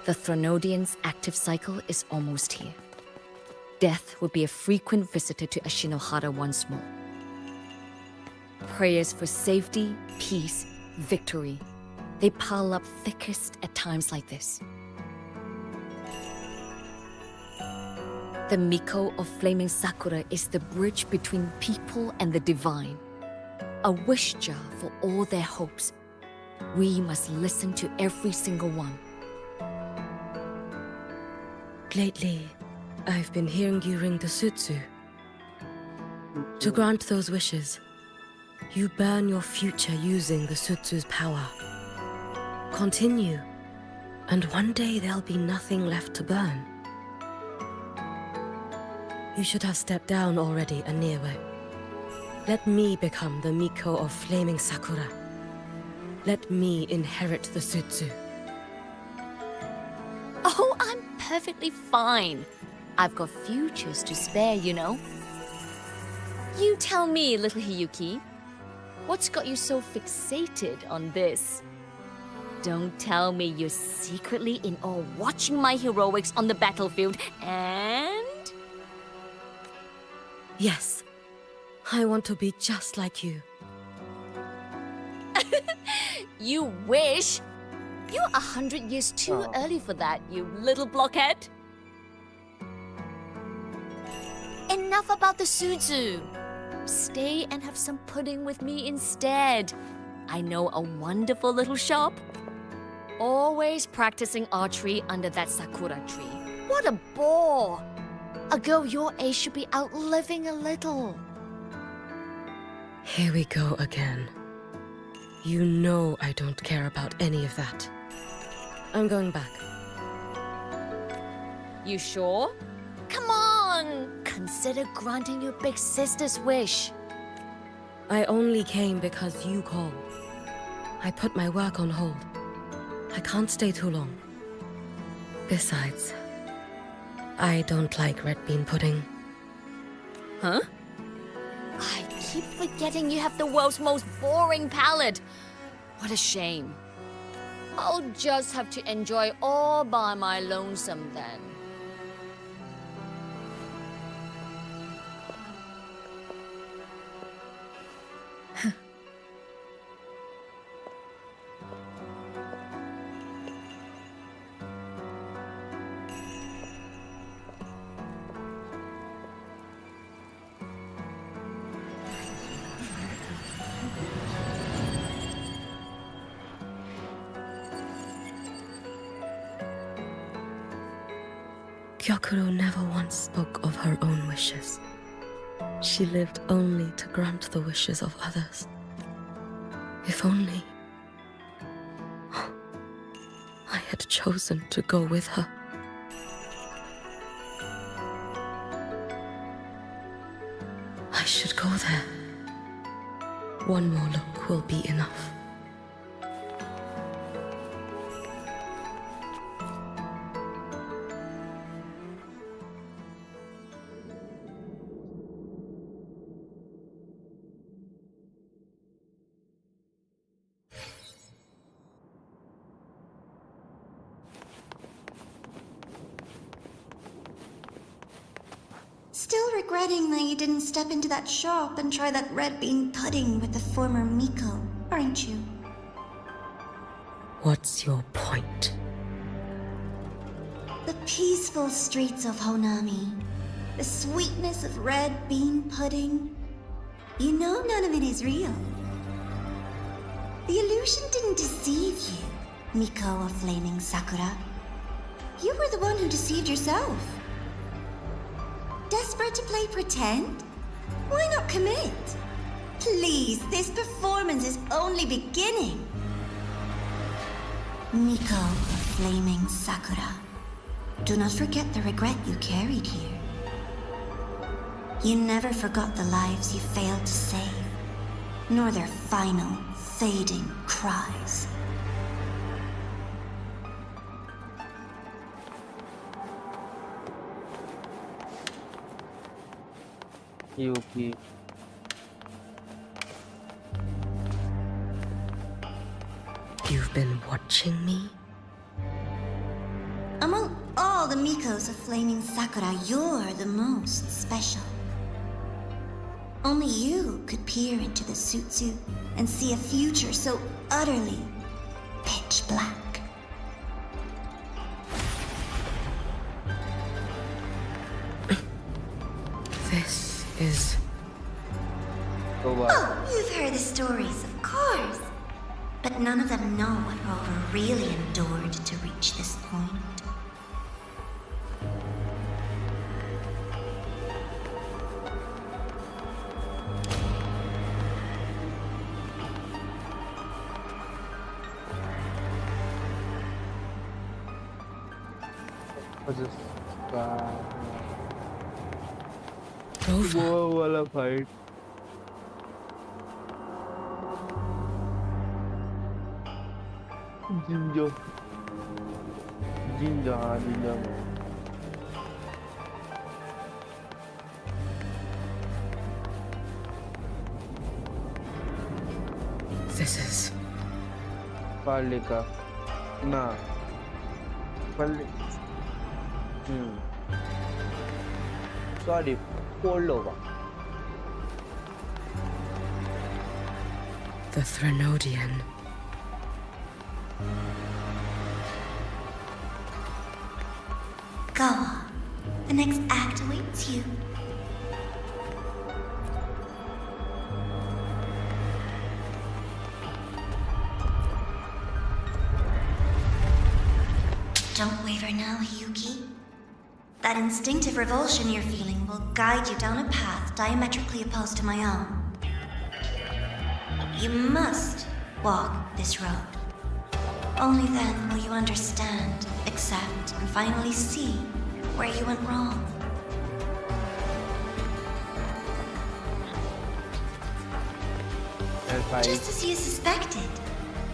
The Thronodian's active cycle is almost here. Death will be a frequent visitor to Ashinohara once more. Prayers for safety, peace, victory. They pile up thickest at times like this. The Miko of Flaming Sakura is the bridge between people and the divine. A wish jar for all their hopes. We must listen to every single one. Lately, I've been hearing you ring the sutsu. To grant those wishes, you burn your future using the sutsu's power. Continue, and one day there'll be nothing left to burn. You should have stepped down already, Aniwe. Let me become the Miko of Flaming Sakura. Let me inherit the sutsu. Oh, I'm perfectly fine. I've got futures to spare, you know. You tell me, little Hiyuki, what's got you so fixated on this? Don't tell me you're secretly in awe watching my heroics on the battlefield and... Yes, I want to be just like you. You wish? You're 100 years too early for that, you little blockhead. Enough about the sutsu. Stay and have some pudding with me instead. I know a wonderful little shop. Always practicing archery under that sakura tree. What a bore! A girl your age should be out living a little. Here we go again. You know I don't care about any of that. I'm going back. You sure? Come on! Consider granting your big sister's wish. I only came because you called. I put my work on hold. I can't stay too long. Besides, I don't like red bean pudding. Huh? I keep forgetting you have the world's most boring palate. What a shame. I'll just have to enjoy all by my lonesome then. Gyokuro never once spoke of her own wishes. She lived only to grant the wishes of others. If only I had chosen to go with her. I should go there. One more look will be enough. regretting that you didn't step into that shop and try that red bean pudding with the former Miko, aren't you? What's your point? The peaceful streets of Honami, the sweetness of red bean pudding. You know none of it is real. The illusion didn't deceive you, Miko of Flaming Sakura. You were the one who deceived yourself. Desperate to play pretend? Why not commit? Please, this performance is only beginning. Miko of Flaming Sakura, do not forget the regret you carried here. You never forgot the lives you failed to save, nor their final, fading cries. Yuki. You've been watching me? Among all the Mikos of Flaming Sakura, you're the most special. Only you could peer into the Sutsu and see a future so utterly pitch black. This is... Oh, you've heard the stories, of course. But none of them know what Rover really endured to reach this point. Whoa, wala fight. Jinjo. Jinja. This is... Palika. Nah. Sorry, Polova. The Threnodian. Go on. The next act awaits you. Don't waver now, Hiyuki. That instinctive revulsion you're feeling will guide you down a path diametrically opposed to my own. You must walk this road. Only then will you understand, accept, and finally see where you went wrong. Just as you suspected,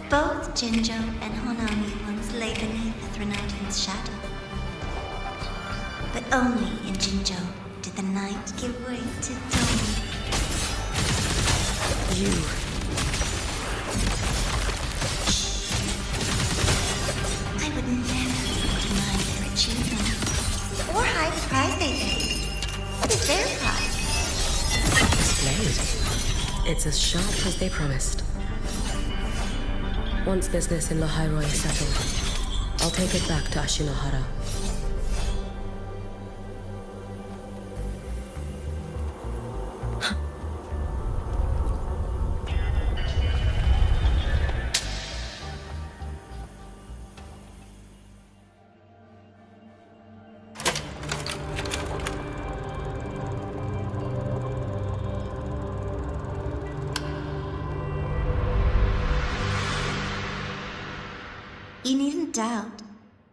both Jinjo and Honami once lay beneath the Threnodian's shadow. But only in Jinjo did the night give way to dawn. You... I would never deny their achievement, or hide the prize they take. What is their prize? Explain. It's as sharp as they promised. Once business in Lahai Roi is settled, I'll take it back to Ashinohara. You needn't doubt.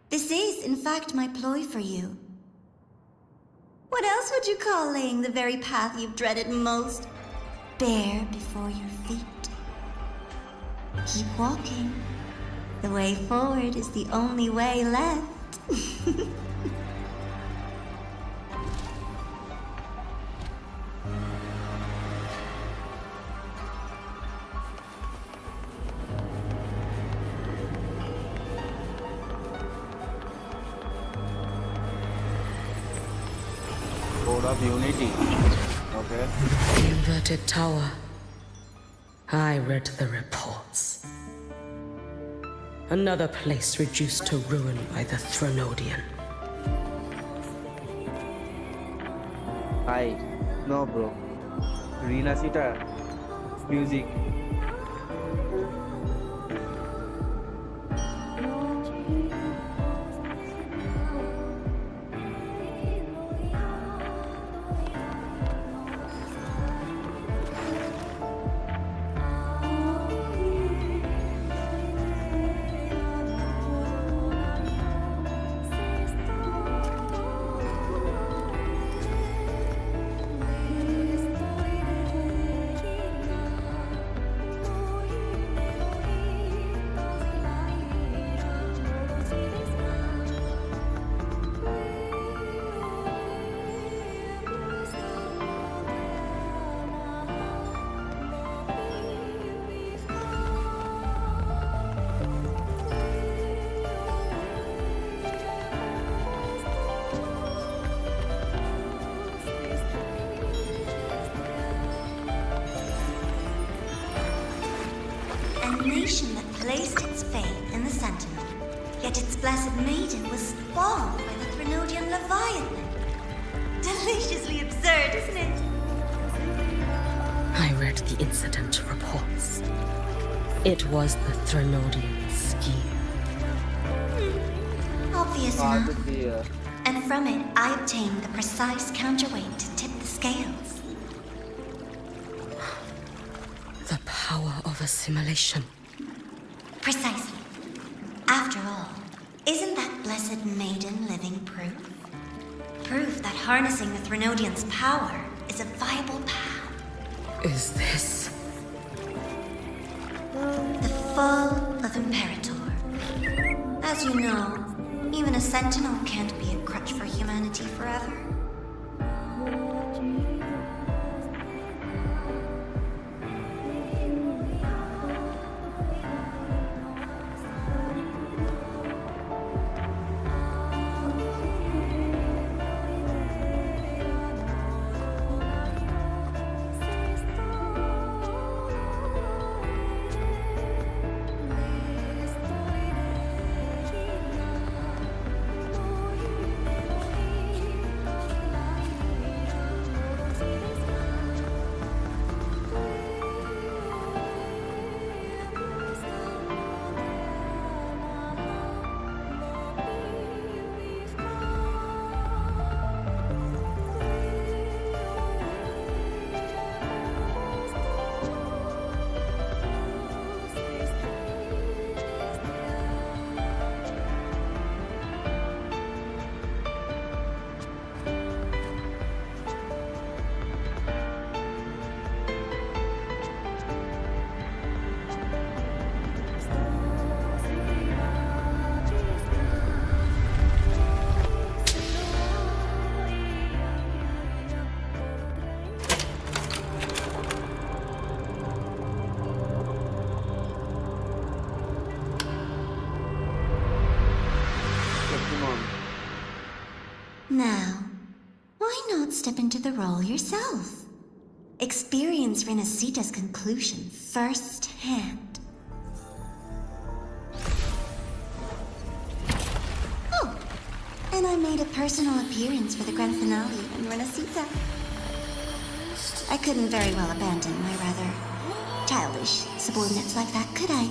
This is, in fact, my ploy for you. What else would you call laying the very path you've dreaded most bare before your feet? Keep walking. The way forward is the only way left. of unity. Okay. Inverted tower. I read the reports. Another place reduced to ruin by the Threnodian. Hi. No, bro. Rina Sita. Music. Nation that placed its faith in the Sentinel, yet its blessed maiden was spawned by the Threnodian Leviathan. Deliciously absurd, isn't it? I read the incident reports. It was the Threnodian scheme. Obvious enough. And from it, I obtained the precise counterweight to tip the scales. The power of assimilation. Precisely. After all, isn't that blessed maiden living proof? Proof that harnessing the Threnodian's power is a viable path. Is this the fall of Imperator? As you know, even a sentinel can't be a crutch for humanity forever. Now, why not step into the role yourself? Experience Renacita's conclusion firsthand. Oh, and I made a personal appearance for the grand finale in Renacita. I couldn't very well abandon my rather childish subordinates like that, could I?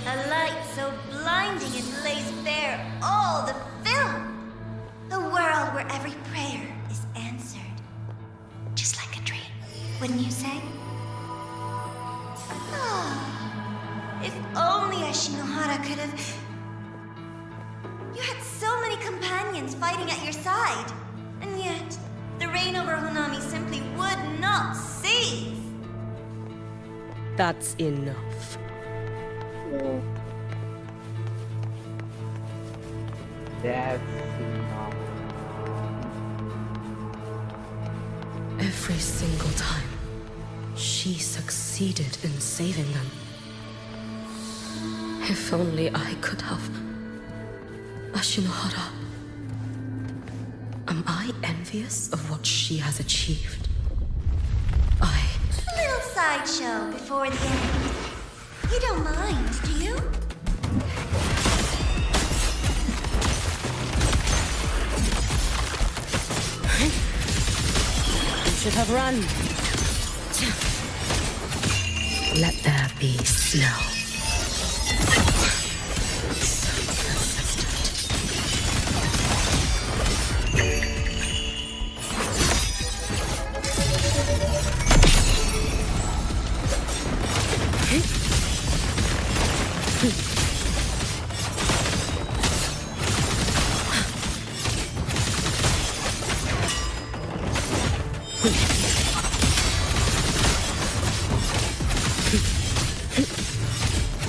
A light so blinding it lays bare all the film. A world where every prayer is answered. Just like a dream, wouldn't you say? Ah, if only Ashinohara could have... You had so many companions fighting at your side. And yet, the reign over Honami simply would not cease. That's enough. That's enough. Every single time, she succeeded in saving them. If only I could have. Ashinohara. Am I envious of what she has achieved? Little sideshow before the end. You don't mind, do you? You should have run. Let there be snow.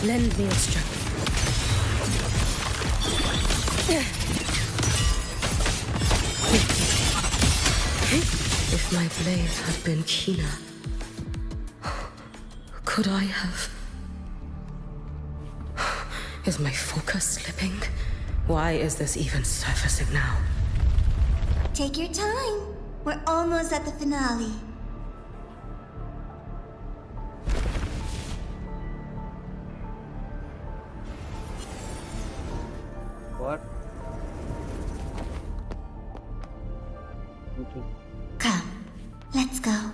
Lend me your strength. If my blade had been keener, could I have... Is my focus slipping? Why is this even surfacing now? Take your time. We're almost at the finale. What? Come, let's go.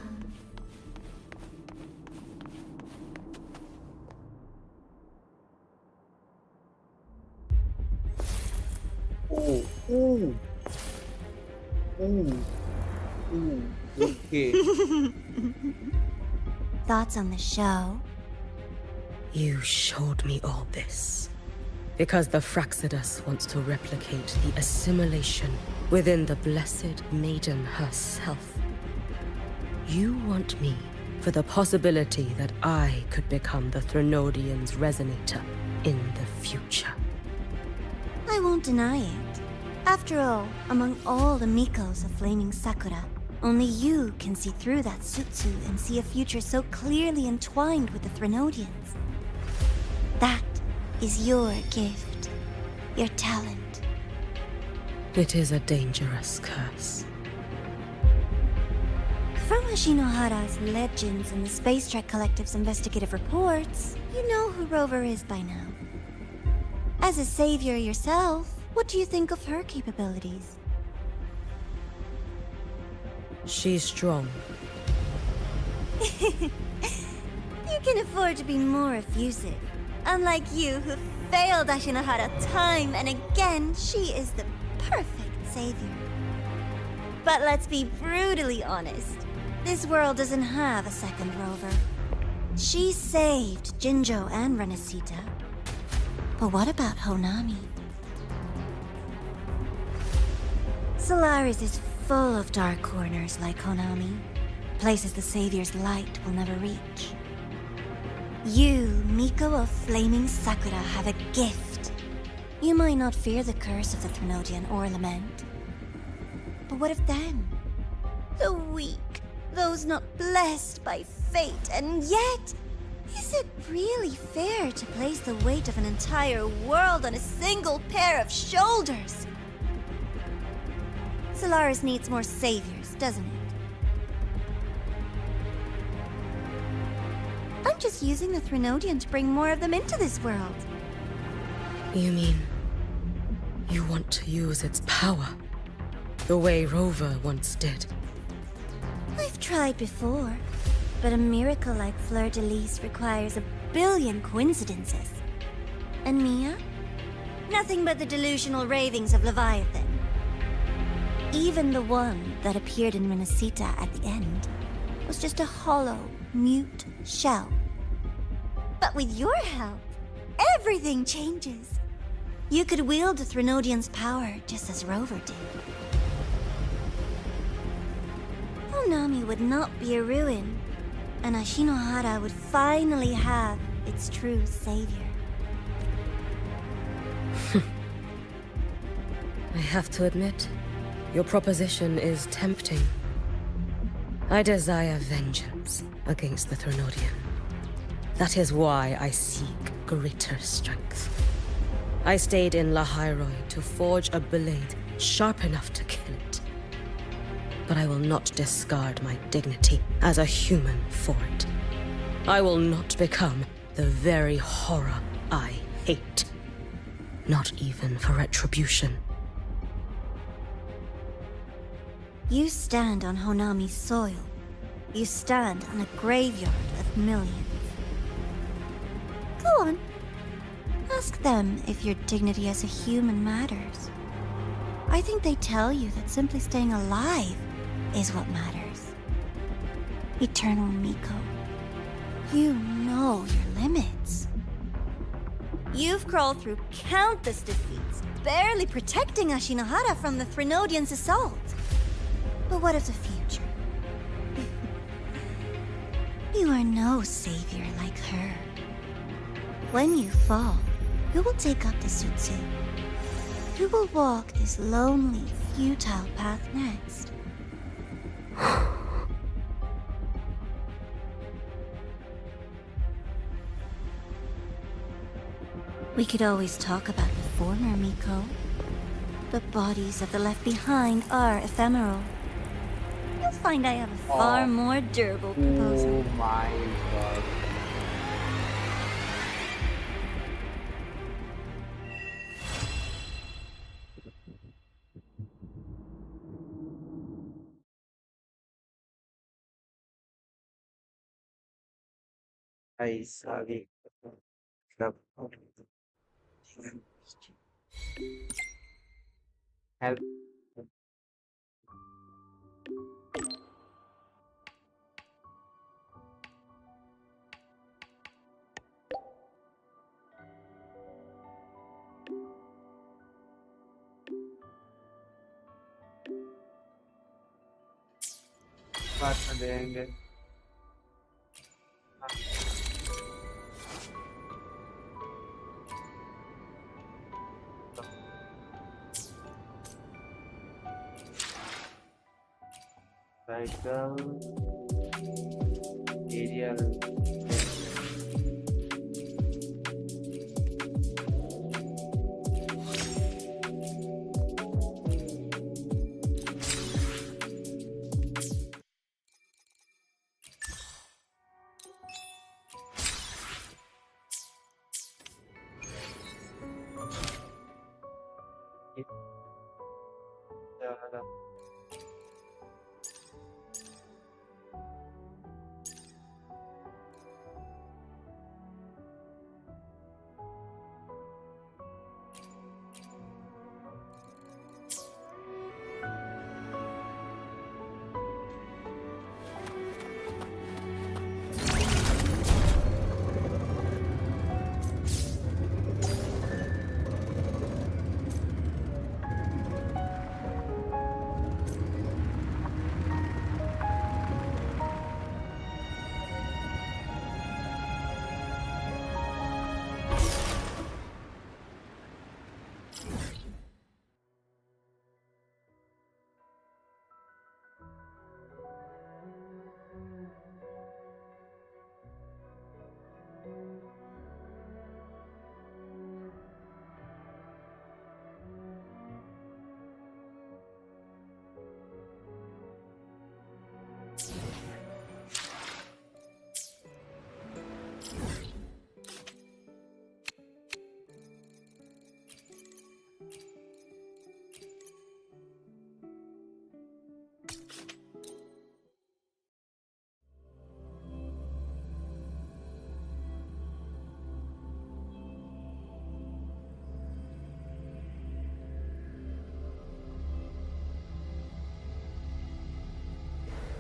Okay. Thoughts on the show? You showed me all this because the Fraxidus wants to replicate the assimilation within the Blessed Maiden herself. You want me for the possibility that I could become the Threnodian's resonator in the future. I won't deny it. After all, among all the Mikos of Flaming Sakura, only you can see through that Sutsu and see a future so clearly entwined with the Threnodians. That is your gift, your talent. It is a dangerous curse. From Ashinohara's legends and the Space Trek Collective's investigative reports, you know who Rover is by now. As a savior yourself, what do you think of her capabilities? She's strong. You can afford to be more effusive. Unlike you, who failed Ashinohara time and again, she is the perfect savior. But let's be brutally honest. This world doesn't have a second Rover. She saved Jinjo and Renesita. But what about Honami? Solaris is full of dark corners like Honami. Places the Savior's light will never reach. You, Miko of Flaming Sakura, have a gift. You might not fear the curse of the Threnodian or lament. But what of them? The weak, those not blessed by fate, and yet, is it really fair to place the weight of an entire world on a single pair of shoulders? Solaris needs more saviors, doesn't it? I'm just using the Threnodian to bring more of them into this world. You mean you want to use its power the way Rover once did? I've tried before, but a miracle like Fleur-de-Lis requires a billion coincidences. And Mia? Nothing but the delusional ravings of Leviathan. Even the one that appeared in Renesita at the end was just a hollow, mute shell. But with your help, everything changes. You could wield the Threnodian's power just as Rover did. Honami would not be a ruin. and Ashinohara would finally have its true savior. I have to admit, your proposition is tempting. I desire vengeance against the Threnodian. That is why I seek greater strength. I stayed in Lahai Roi to forge a blade sharp enough to kill it. But I will not discard my dignity as a human for it. I will not become the very horror I hate. Not even for retribution. You stand on Honami's soil. You stand on a graveyard of millions. Go on. Ask them if your dignity as a human matters. I think they tell you that simply staying alive is what matters. Eternal Miko, you know your limits. You've crawled through countless defeats, barely protecting Ashinohara from the Threnodians' assault. But what of the future? You are no savior like her. When you fall, who will take up the Sutsu? Who will walk this lonely, futile path next? We could always talk about the former Miko. The bodies of the left behind are ephemeral. You'll find I have a far more durable proposal. Oh my god. I sorry. Help. बात कर देंगे cycle aerial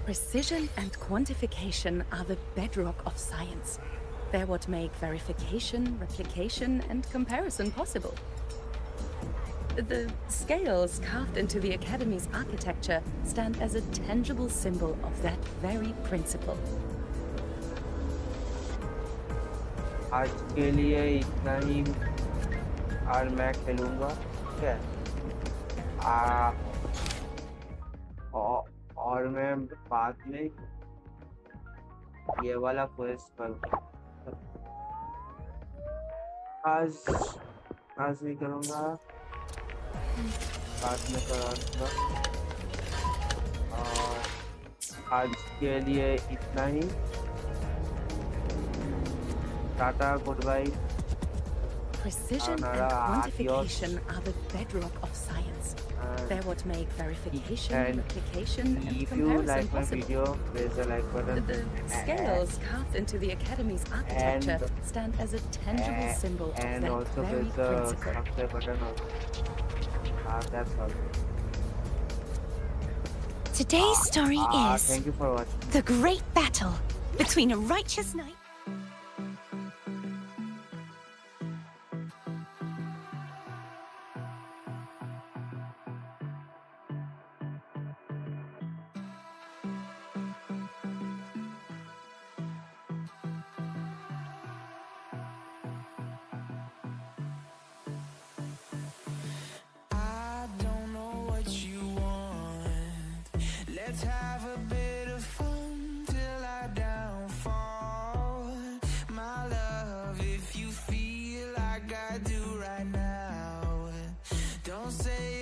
Precision and quantification are the bedrock of science. They're what make verification, replication, and comparison possible. The scales carved into the Academy's architecture stand as a tangible symbol of that very principle. आज के लिए इतना ही और मैं खेलूंगा, ठीक है। और मैं बाद में ये वाला क्वेस्ट करूँगा। आज नहीं करूँगा, बाद में करूँगा। और आज के लिए इतना ही। Tata, goodbye. Precision and quantification are the bedrock of science. They're what make verification, replication, and if comparison you like my possible. video, press the like button. The scales carved into the Academy's architecture stand as a tangible symbol of and that also very press the principle. subscribe button also. That's all. Today's story is Thank you for watching. the great battle between a righteous knight. I don't know what you want. Let's have a bit of fun till I downfall. My love, if you feel like I do right now, don't say